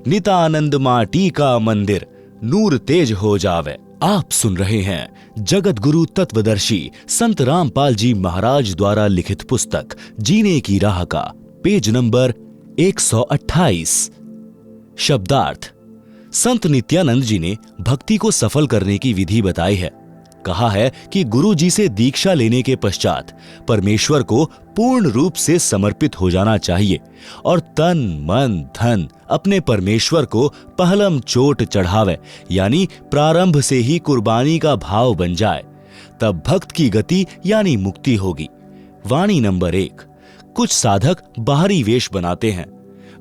नित्यानंद माटी का मंदिर, नूर तेज हो जावे। आप सुन रहे हैं जगत गुरु तत्वदर्शी संत रामपाल जी महाराज द्वारा लिखित पुस्तक जीने की राह का पेज नंबर 128। शब्दार्थ। संत नित्यानंद जी ने भक्ति को सफल करने की विधि बताई है। कहा है कि गुरु जी से दीक्षा लेने के पश्चात परमेश्वर को पूर्ण रूप से समर्पित हो जाना चाहिए और तन मन धन अपने परमेश्वर को पहलम चोट चढ़ावे, यानी प्रारंभ से ही कुर्बानी का भाव बन जाए। तब भक्त की गति यानी मुक्ति होगी। वाणी नंबर 1। कुछ साधक बाहरी वेश बनाते हैं।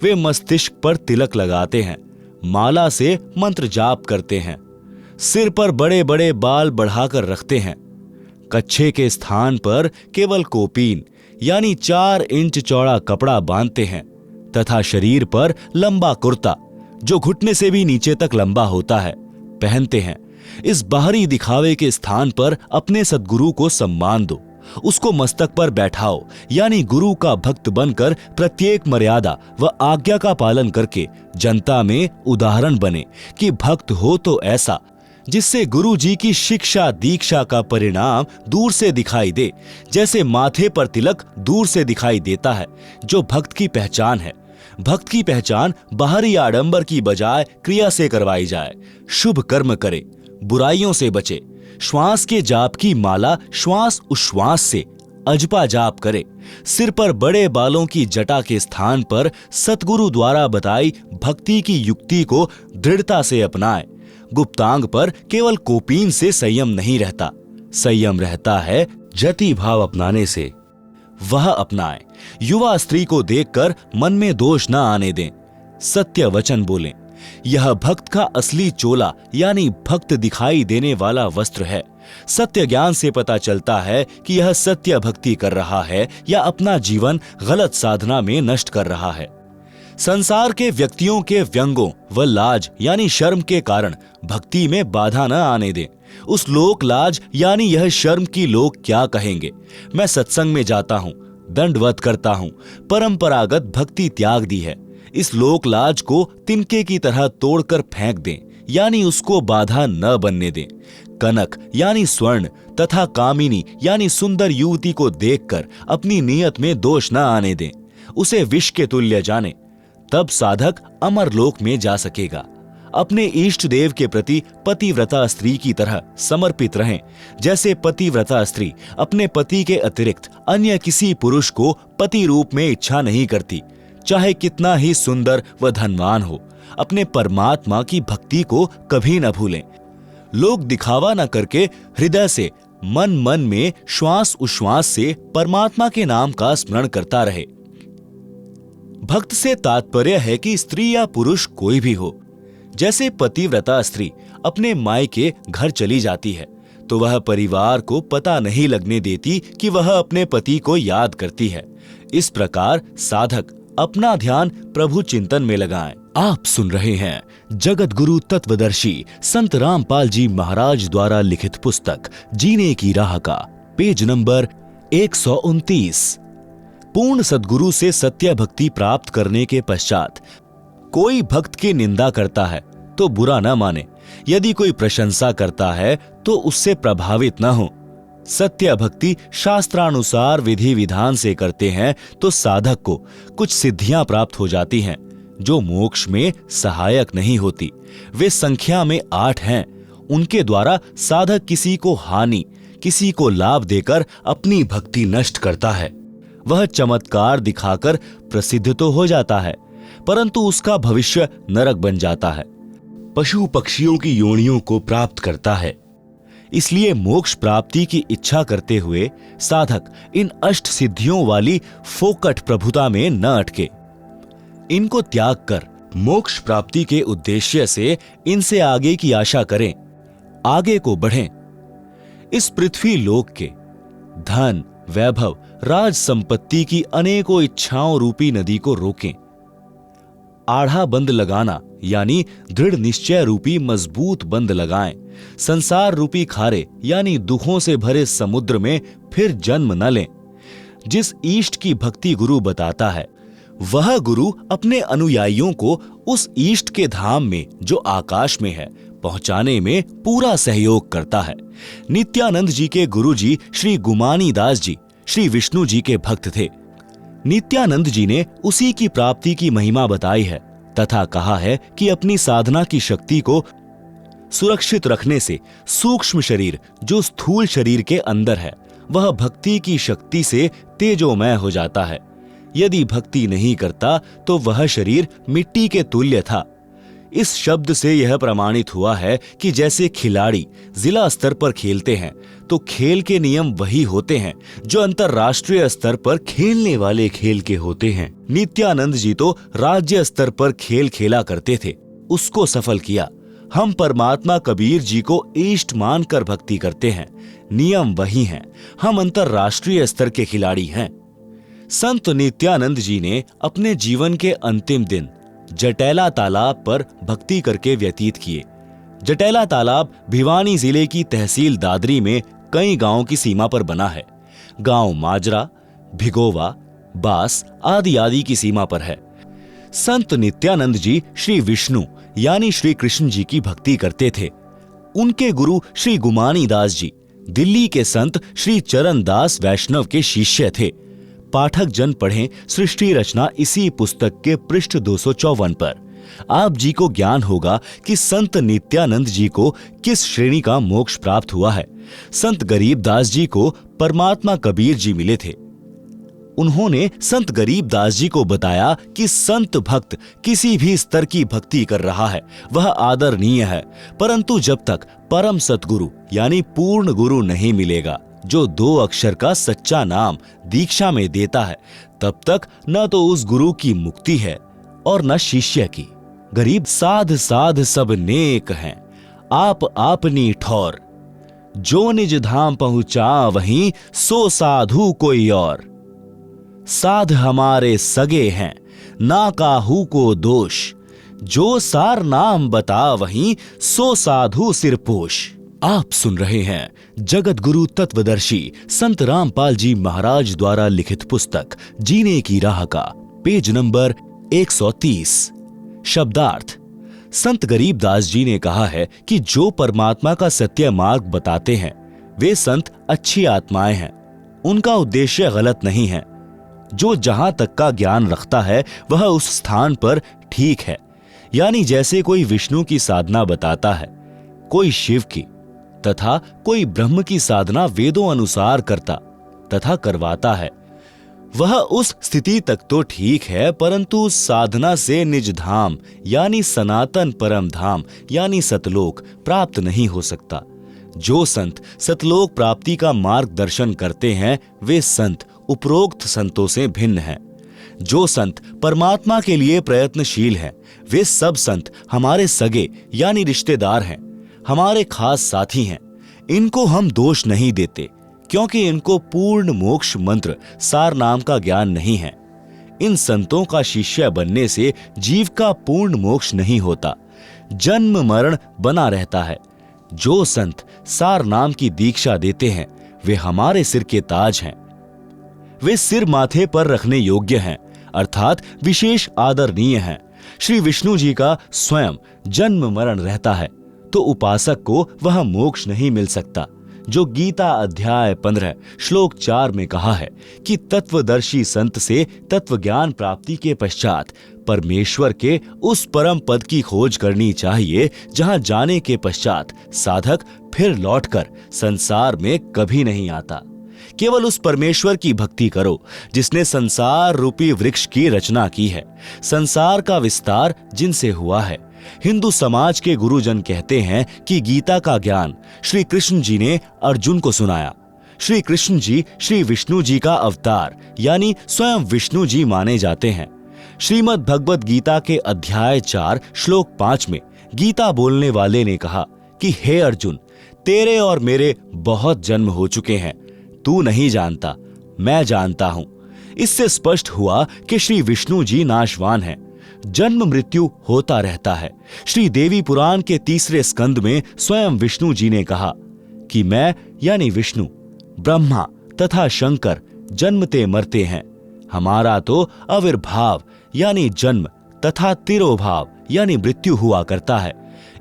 वे मस्तिष्क पर तिलक लगाते हैं, माला से मंत्र जाप करते हैं, सिर पर बड़े बड़े बाल बढ़ाकर रखते हैं, कच्छे के स्थान पर केवल कोपीन यानी 4 इंच चौड़ा कपड़ा बांधते हैं तथा शरीर पर लंबा कुर्ता जो घुटने से भी नीचे तक लंबा होता है पहनते हैं। इस बाहरी दिखावे के स्थान पर अपने सद्गुरु को सम्मान दो, उसको मस्तक पर बैठाओ, यानी गुरु का भक्त बनकर प्रत्येक मर्यादा व आज्ञा का पालन करके जनता में उदाहरण बने कि भक्त हो तो ऐसा, जिससे गुरु जी की शिक्षा दीक्षा का परिणाम दूर से दिखाई दे। जैसे माथे पर तिलक दूर से दिखाई देता है, जो भक्त की पहचान है, भक्त की पहचान बाहरी आडंबर की बजाय क्रिया से करवाई जाए। शुभ कर्म करे, बुराइयों से बचे, श्वास के जाप की माला श्वास उश्वास से अजपा जाप करे, सिर पर बड़े बालों की जटा के स्थान पर सतगुरु द्वारा बताई भक्ति की युक्ति को दृढ़ता से अपनाए। गुप्तांग पर केवल कोपीन से संयम नहीं रहता, संयम रहता है जति भाव अपनाने से। वह अपनाए। युवा स्त्री को देखकर मन में दोष न आने दें, सत्य वचन बोलें। यह भक्त का असली चोला यानी भक्त दिखाई देने वाला वस्त्र है। सत्य ज्ञान से पता चलता है कि यह सत्य भक्ति कर रहा है या अपना जीवन गलत साधना में नष्ट कर रहा है। संसार के व्यक्तियों के व्यंगों व लाज यानी शर्म के कारण भक्ति में बाधा न आने दें। उस लोक लाज यानी यह शर्म की लोग क्या कहेंगे। मैं सत्संग में जाता हूं, दंडवत करता हूं, परंपरागत भक्ति त्याग दी है। इस लोक लाज को तिनके की तरह तोड़कर फेंक दें, यानी उसको बाधा न बनने दें। कनक यानी स्वर्ण तथा कामिनी यानी सुंदर युवती को देखकर अपनी नियत में दोष न आने दें, उसे विष के तुल्य जाने, तब साधक अमर लोक में जा सकेगा। अपने इष्ट देव के प्रति पतिव्रता स्त्री की तरह समर्पित रहें, जैसे पतिव्रता स्त्री अपने पति के अतिरिक्त अन्य किसी पुरुष को पति रूप में इच्छा नहीं करती, चाहे कितना ही सुंदर व धनवान हो। अपने परमात्मा की भक्ति को कभी न भूलें। लोग दिखावा न करके हृदय से मन मन में श्वास उश्वास से परमात्मा के नाम का स्मरण करता रहे। भक्त से तात्पर्य है कि स्त्री या पुरुष कोई भी हो। जैसे पतिव्रता स्त्री अपने मायके घर चली जाती है तो वह परिवार को पता नहीं लगने देती कि वह अपने पति को याद करती है। इस प्रकार साधक अपना ध्यान प्रभु चिंतन में लगाएं। आप सुन रहे हैं जगत गुरु तत्वदर्शी संत रामपाल जी महाराज द्वारा लिखित पुस्तक जीने की राह का पेज नंबर 129। पूर्ण सद्गुरु से सत्य भक्ति प्राप्त करने के पश्चात कोई भक्त की निंदा करता है तो बुरा न माने, यदि कोई प्रशंसा करता है तो उससे प्रभावित न हो। सत्य भक्ति शास्त्रानुसार विधि विधान से करते हैं तो साधक को कुछ सिद्धियां प्राप्त हो जाती हैं जो मोक्ष में सहायक नहीं होती। वे संख्या में 8 हैं। उनके द्वारा साधक किसी को हानि किसी को लाभ देकर अपनी भक्ति नष्ट करता है। वह चमत्कार दिखाकर प्रसिद्ध तो हो जाता है परंतु उसका भविष्य नरक बन जाता है, पशु पक्षियों की योनियों को प्राप्त करता है। इसलिए मोक्ष प्राप्ति की इच्छा करते हुए साधक इन अष्ट सिद्धियों वाली फोकट प्रभुता में न अटके। इनको त्याग कर मोक्ष प्राप्ति के उद्देश्य से इनसे आगे की आशा करें, आगे को बढ़ें। इस पृथ्वी लोक के धन वैभव राज संपत्ति की अनेकों इच्छाओं रूपी नदी को रोकें। आढ़ा बंद लगाना यानी दृढ़ निश्चय रूपी मजबूत बंद लगाएं। संसार रूपी खारे यानी दुखों से भरे समुद्र में फिर जन्म न लें। जिस इष्ट की भक्ति गुरु बताता है वह गुरु अपने अनुयायियों को उस इष्ट के धाम में जो आकाश में है पहुंचाने में पूरा सहयोग करता है। नित्यानंद जी के गुरु जी श्री गुमानी दास जी श्री विष्णु जी के भक्त थे। नित्यानंद जी ने उसी की प्राप्ति की महिमा बताई है तथा कहा है कि अपनी साधना की शक्ति को सुरक्षित रखने से सूक्ष्म शरीर जो स्थूल शरीर के अंदर है वह भक्ति की शक्ति से तेजोमय हो जाता है। यदि भक्ति नहीं करता तो वह शरीर मिट्टी के तुल्य था। इस शब्द से यह प्रमाणित हुआ है कि जैसे खिलाड़ी जिला स्तर पर खेलते हैं तो खेल के नियम वही होते हैं जो अंतर्राष्ट्रीय स्तर पर खेलने वाले खेल के होते हैं। नित्यानंद जी तो राज्य स्तर पर खेल खेला करते थे, उसको सफल किया। हम परमात्मा कबीर जी को इष्ट मानकर भक्ति करते हैं, नियम वही हैं। हम अंतर्राष्ट्रीय स्तर के खिलाड़ी हैं। संत नित्यानंद जी ने अपने जीवन के अंतिम दिन जटैला तालाब पर भक्ति करके व्यतीत किए। जटैला तालाब भिवानी जिले की तहसील दादरी में कई गांवों की सीमा पर बना है। गांव माजरा, भिगोवा, बास आदि आदि की सीमा पर है। संत नित्यानंद जी श्री विष्णु यानी श्री कृष्ण जी की भक्ति करते थे। उनके गुरु श्री गुमानी दास जी दिल्ली के संत श्री चरण दास वैष्णव के शिष्य थे। पाठक जन पढ़ें सृष्टि रचना इसी पुस्तक के पृष्ठ 254 पर। आप जी को ज्ञान होगा कि संत नित्यानंद जी को किस श्रेणी का मोक्ष प्राप्त हुआ है। संत गरीबदास जी को परमात्मा कबीर जी मिले थे। उन्होंने संत गरीबदास जी को बताया कि संत भक्त किसी भी स्तर की भक्ति कर रहा है वह आदरणीय है, परंतु जब तक परम सतगुरु यानी पूर्ण गुरु नहीं मिलेगा जो 2 अक्षर का सच्चा नाम दीक्षा में देता है, तब तक न तो उस गुरु की मुक्ति है और न शिष्य की। गरीब साध साध सब नेक हैं, आप आपनी ठौर, जो निज धाम पहुंचा वहीं सो साधु कोई और। साध हमारे सगे हैं ना काहू को दोष, जो सार नाम बता वहीं सो साधु सिरपोश। आप सुन रहे हैं जगत गुरु तत्वदर्शी संत रामपाल जी महाराज द्वारा लिखित पुस्तक जीने की राह का पेज नंबर 130। शब्दार्थ। संत गरीबदास जी ने कहा है कि जो परमात्मा का सत्य मार्ग बताते हैं वे संत अच्छी आत्माएं हैं, उनका उद्देश्य गलत नहीं है। जो जहां तक का ज्ञान रखता है वह उस स्थान पर ठीक है। यानी जैसे कोई विष्णु की साधना बताता है, कोई शिव की तथा कोई ब्रह्म की साधना वेदों अनुसार करता तथा करवाता है, वह उस स्थिति तक तो ठीक है, परंतु उस साधना से निज धाम यानी सनातन परम धाम यानी सतलोक प्राप्त नहीं हो सकता। जो संत सतलोक प्राप्ति का मार्गदर्शन करते हैं वे संत उपरोक्त संतों से भिन्न हैं। जो संत परमात्मा के लिए प्रयत्नशील हैं वे सब संत हमारे सगे यानी रिश्तेदार हैं, हमारे खास साथी हैं। इनको हम दोष नहीं देते क्योंकि इनको पूर्ण मोक्ष मंत्र सार नाम का ज्ञान नहीं है। इन संतों का शिष्य बनने से जीव का पूर्ण मोक्ष नहीं होता, जन्म मरण बना रहता है। जो संत सार नाम की दीक्षा देते हैं वे हमारे सिर के ताज हैं। वे सिर माथे पर रखने योग्य हैं, अर्थात विशेष आदरणीय हैं। श्री विष्णु जी का स्वयं जन्म मरण रहता है तो उपासक को वह मोक्ष नहीं मिल सकता, जो गीता अध्याय 15 श्लोक 4 में कहा है कि तत्वदर्शी संत से तत्व ज्ञान प्राप्ति के पश्चात परमेश्वर के उस परम पद की खोज करनी चाहिए जहां जाने के पश्चात साधक फिर लौटकर संसार में कभी नहीं आता। केवल उस परमेश्वर की भक्ति करो जिसने संसार रूपी वृक्ष की रचना की है, संसार का विस्तार जिनसे हुआ है। हिंदू समाज के गुरुजन कहते हैं कि गीता का ज्ञान श्री कृष्ण जी ने अर्जुन को सुनाया। श्री कृष्ण जी श्री विष्णु जी का अवतार यानी स्वयं विष्णु जी माने जाते हैं। श्रीमद् भगवत गीता के अध्याय 4 श्लोक 5 में गीता बोलने वाले ने कहा कि हे अर्जुन, तेरे और मेरे बहुत जन्म हो चुके हैं, तू नहीं जानता, मैं जानता हूं। इससे स्पष्ट हुआ कि श्री विष्णु जी नाशवान हैं, जन्म मृत्यु होता रहता है। श्री देवी पुराण के 3 स्कंद में स्वयं विष्णु जी ने कहा कि मैं यानी विष्णु, ब्रह्मा तथा शंकर जन्मते मरते हैं, हमारा तो आविर्भाव यानी जन्म तथा तिरोभाव यानी मृत्यु हुआ करता है।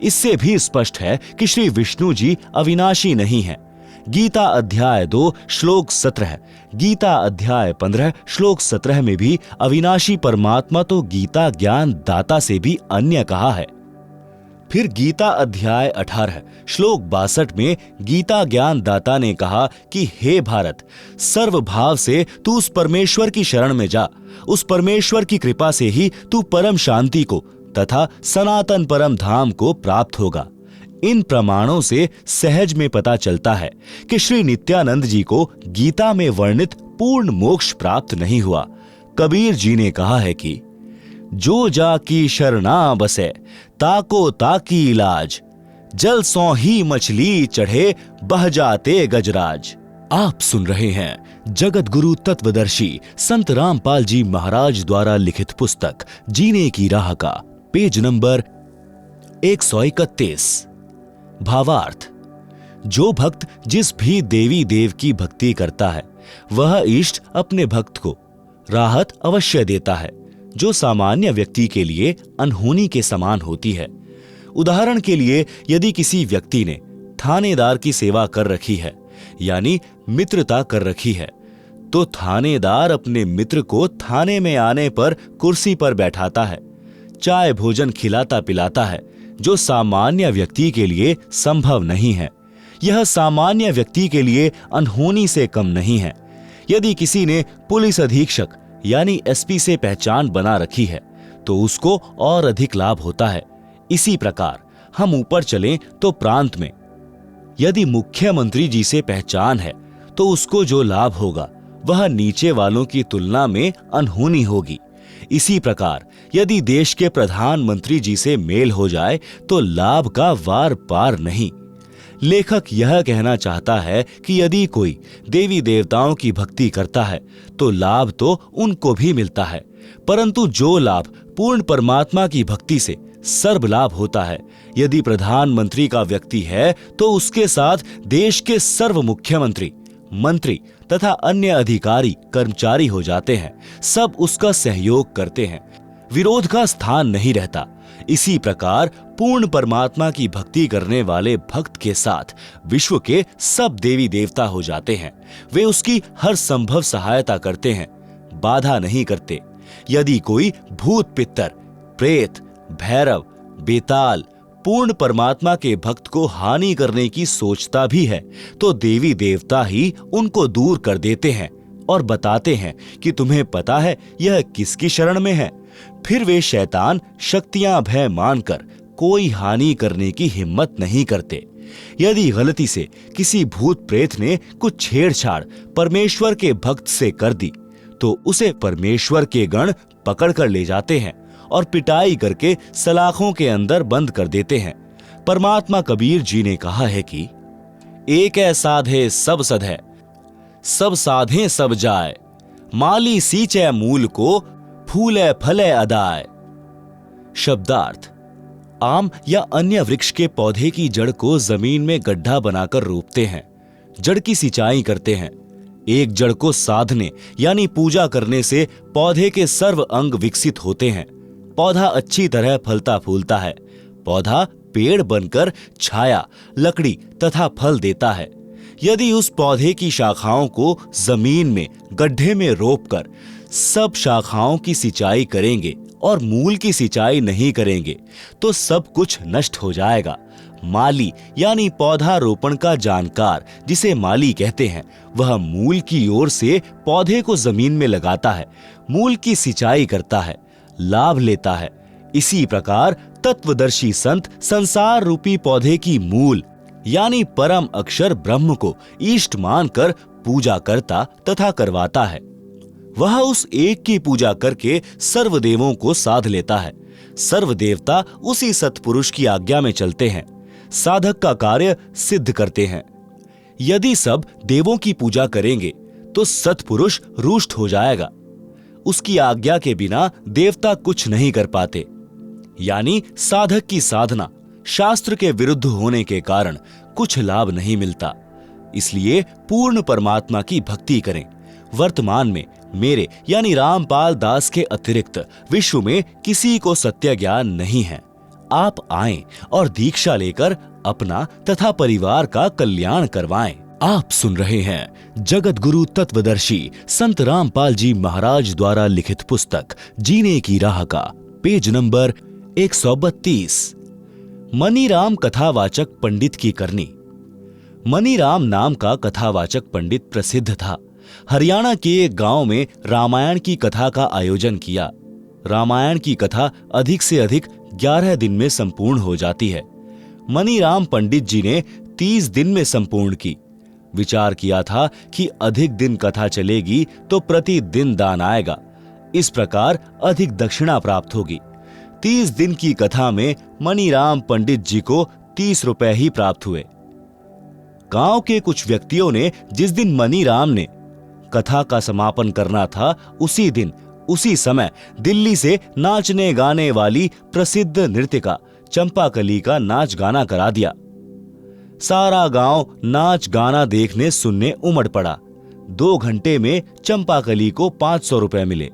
इससे भी स्पष्ट है कि श्री विष्णु जी अविनाशी नहीं है। गीता अध्याय 2 श्लोक 17, गीता अध्याय 15 श्लोक 17 में भी अविनाशी परमात्मा तो गीता ज्ञान दाता से भी अन्य कहा है। फिर गीता अध्याय 18 श्लोक 62 में गीता ज्ञान दाता ने कहा कि हे भारत, सर्वभाव से तू उस परमेश्वर की शरण में जा, उस परमेश्वर की कृपा से ही तू परम शांति को तथा सनातन परम धाम को प्राप्त होगा। इन प्रमाणों से सहज में पता चलता है कि श्री नित्यानंद जी को गीता में वर्णित पूर्ण मोक्ष प्राप्त नहीं हुआ। कबीर जी ने कहा है कि जो जाकी शरणा बसे ताको ताकी इलाज, जल सौ ही मछली चढ़े बह जाते गजराज। आप सुन रहे हैं जगत गुरु तत्वदर्शी संत रामपाल जी महाराज द्वारा लिखित पुस्तक जीने की राह का पेज नंबर 131। भावार्थ। जो भक्त जिस भी देवी देव की भक्ति करता है वह इष्ट अपने भक्त को राहत अवश्य देता है, जो सामान्य व्यक्ति के लिए अनहोनी के समान होती है। उदाहरण के लिए यदि किसी व्यक्ति ने थानेदार की सेवा कर रखी है यानी मित्रता कर रखी है, तो थानेदार अपने मित्र को थाने में आने पर कुर्सी पर बैठाता है, चाय भोजन खिलाता पिलाता है, जो सामान्य व्यक्ति के लिए संभव नहीं है। यह सामान्य व्यक्ति के लिए अनहोनी से कम नहीं है। यदि किसी ने पुलिस अधीक्षक यानी एसपी से पहचान बना रखी है तो उसको और अधिक लाभ होता है। इसी प्रकार हम ऊपर चलें तो प्रांत में यदि मुख्यमंत्री जी से पहचान है तो उसको जो लाभ होगा वह नीचे वालों की तुलना में अनहोनी होगी। इसी प्रकार यदि देश के प्रधानमंत्री जी से मेल हो जाए तो लाभ का वार पार नहीं। लेखक यह कहना चाहता है कि यदि कोई देवी देवताओं की भक्ति करता है तो लाभ तो उनको भी मिलता है, परंतु जो लाभ पूर्ण परमात्मा की भक्ति से सर्व लाभ होता है, यदि प्रधानमंत्री का व्यक्ति है तो उसके साथ देश के सर्व मुख्यमंत्री, मंत्री तथा अन्य अधिकारी कर्मचारी हो जाते हैं। सब उसका सहयोग करते हैं, विरोध का स्थान नहीं रहता। इसी प्रकार पूर्ण परमात्मा की भक्ति करने वाले भक्त के साथ विश्व के सब देवी देवता हो जाते हैं। वे उसकी हर संभव सहायता करते हैं, बाधा नहीं करते। यदि कोई भूत पित्तर, प्रेत, भैरव, बेताल पूर्ण परमात्मा के भक्त को हानि करने की सोचता भी है तो देवी देवता ही उनको दूर कर देते हैं और बताते हैं कि तुम्हें पता है यह किसकी शरण में है। फिर वे शैतान शक्तियां भय मानकर कोई हानि करने की हिम्मत नहीं करते। यदि गलती से किसी भूत प्रेत ने कुछ छेड़छाड़ परमेश्वर के भक्त से कर दी तो उसे परमेश्वर के गण पकड़ कर ले जाते हैं और पिटाई करके सलाखों के अंदर बंद कर देते हैं। परमात्मा कबीर जी ने कहा है कि एक है साधे सब सधे, सब साधे सब जाए, माली सींचे मूल को, फूले फले अदाय। शब्दार्थ: आम या अन्य वृक्ष के पौधे की जड़ को जमीन में गड्ढा बनाकर रोपते हैं, जड़ की सिंचाई करते हैं। एक जड़ को साधने यानी पूजा करने से पौधे के सर्व अंग विकसित होते हैं। पौधा अच्छी तरह फलता फूलता है। पौधा पेड़ बनकर छाया, लकड़ी तथा फल देता है। यदि उस पौधे की शाखाओं को जमीन में गड्ढे में रोपकर सब शाखाओं की सिंचाई करेंगे और मूल की सिंचाई नहीं करेंगे तो सब कुछ नष्ट हो जाएगा। माली यानी पौधा रोपण का जानकार, जिसे माली कहते हैं, वह मूल की ओर से पौधे को जमीन में लगाता है, मूल की सिंचाई करता है, लाभ लेता है। इसी प्रकार तत्वदर्शी संत संसार रूपी पौधे की मूल यानी परम अक्षर ब्रह्म को इष्ट मानकर पूजा करता तथा करवाता है। वह उस एक की पूजा करके सर्वदेवों को साध लेता है। सर्वदेवता उसी सत्पुरुष की आज्ञा में चलते हैं, साधक का कार्य सिद्ध करते हैं। यदि सब देवों की पूजा करेंगे तो सत्पुरुष रुष्ट हो जाएगा। उसकी आज्ञा के बिना देवता कुछ नहीं कर पाते। यानी साधक की साधना शास्त्र के विरुद्ध होने के कारण कुछ लाभ नहीं मिलता। इसलिए पूर्ण परमात्मा की भक्ति करें। वर्तमान में मेरे यानी रामपाल दास के अतिरिक्त विश्व में किसी को सत्य ज्ञान नहीं है। आप आएं और दीक्षा लेकर अपना तथा परिवार का कल्याण करवाएं। आप सुन रहे हैं जगत गुरु तत्वदर्शी संत रामपाल जी महाराज द्वारा लिखित पुस्तक जीने की राह का पेज नंबर 132। मनीराम कथावाचक पंडित की करनी। मनीराम नाम का कथावाचक पंडित प्रसिद्ध था। हरियाणा के एक गांव में रामायण की कथा का आयोजन किया। रामायण की कथा अधिक से अधिक 11 दिन में संपूर्ण हो जाती है। मनीराम पंडित जी ने 30 दिन में संपूर्ण की। विचार किया था कि अधिक दिन कथा चलेगी तो प्रतिदिन दान आएगा, इस प्रकार अधिक दक्षिणा प्राप्त होगी। 30 दिन की कथा में मनीराम पंडित जी को 30 रुपए ही प्राप्त हुए। गांव के कुछ व्यक्तियों ने जिस दिन मनीराम ने कथा का समापन करना था, उसी दिन उसी समय दिल्ली से नाचने गाने वाली प्रसिद्ध नृत्यिका चंपाकली का नाच गाना करा दिया। सारा गांव नाच गाना देखने सुनने उमड़ पड़ा। 2 घंटे में चंपाकली को 500 रुपए मिले।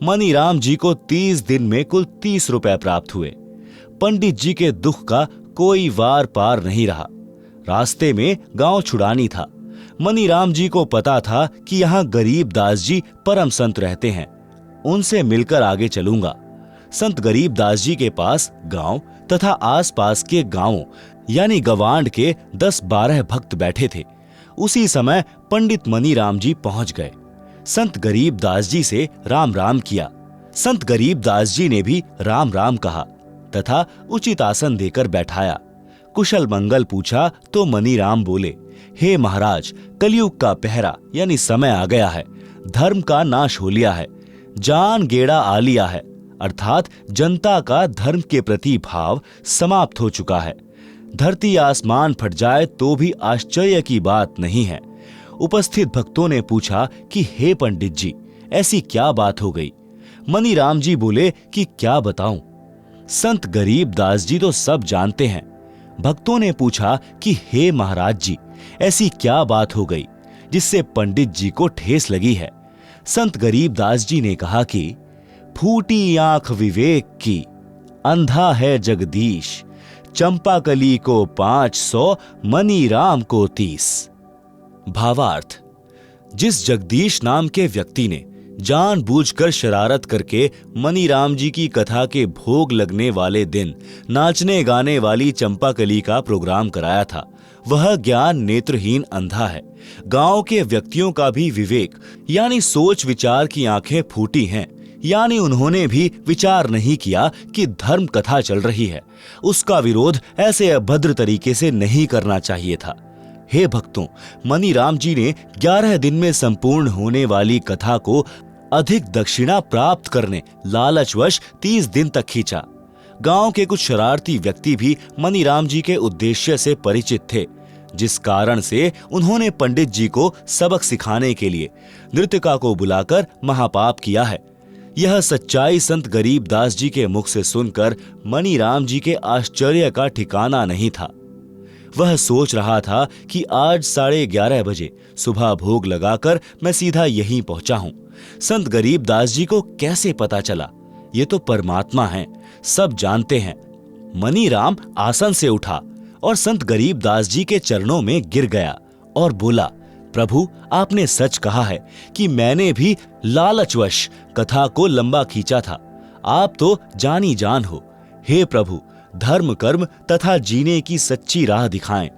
मनीराम जी को 30 दिन में कुल 30 रुपए प्राप्त हुए। पंडित जी के दुख का कोई वार पार नहीं रहा। रास्ते में गांव छुड़ानी था। मनीराम जी को पता था कि यहाँ गरीब दास जी परम संत रहते हैं, उनसे मिलकर आगे चलूंगा। संत गरीब दास जी के पास गांव तथा आसपास के गांवों यानी गवांड के 10-12 भक्त बैठे थे। उसी समय पंडित मनीराम जी पहुंच गए। संत गरीब दास जी से राम राम किया। संत गरीब दास जी ने भी राम राम कहा तथा उचित आसन देकर बैठाया। कुशल मंगल पूछा तो मनीराम बोले, हे महाराज, कलयुग का पहरा यानी समय आ गया है। धर्म का नाश हो लिया है, जान गेड़ा आ लिया है, अर्थात जनता का धर्म के प्रति भाव समाप्त हो चुका है। धरती आसमान फट जाए तो भी आश्चर्य की बात नहीं है। उपस्थित भक्तों ने पूछा कि हे पंडित जी, ऐसी क्या बात हो गई? मनीराम जी बोले कि क्या बताऊं, संत गरीब दास जी तो सब जानते हैं। भक्तों ने पूछा कि हे महाराज जी, ऐसी क्या बात हो गई जिससे पंडित जी को ठेस लगी है? संत गरीब दास जी ने कहा कि फूटी आंख विवेक की, अंधा है जगदीश, चंपाकली को 500, मनीराम को 30। भावार्थ, जिस जगदीश नाम के व्यक्ति ने जानबूझकर शरारत करके मनीराम जी की कथा के भोग लगने वाले दिन नाचने गाने वाली चंपाकली का प्रोग्राम कराया था, वह ज्ञान नेत्रहीन अंधा है। गांव के व्यक्तियों का भी विवेक यानी सोच विचार की आंखें फूटी हैं, यानी उन्होंने भी विचार नहीं किया कि धर्म कथा चल रही है, उसका विरोध ऐसे अभद्र तरीके से नहीं करना चाहिए था। हे भक्तों, मनीराम जी ने 11 दिन में संपूर्ण होने वाली कथा को अधिक दक्षिणा प्राप्त करने लालचवश 30 दिन तक खींचा। गांव के कुछ शरारती व्यक्ति भी मनीराम जी के उद्देश्य से परिचित थे, जिस कारण से उन्होंने पंडित जी को सबक सिखाने के लिए नृत्यका को बुलाकर महापाप किया है। यह सच्चाई संत गरीब दास जी के मुख से सुनकर मनीराम जी के आश्चर्य का ठिकाना नहीं था। वह सोच रहा था कि आज 11:30 बजे सुबह भोग लगाकर मैं सीधा यहीं पहुंचा हूं। संत गरीब दास जी को कैसे पता चला? ये तो परमात्मा हैं, सब जानते हैं। मनीराम आसन से उठा और संत गरीब दास जी के चरणों में गिर गया और बोला, प्रभु, आपने सच कहा है कि मैंने भी लालचवश कथा को लंबा खींचा था। आप तो जानी जान हो। हे प्रभु, धर्म कर्म तथा जीने की सच्ची राह दिखाएं।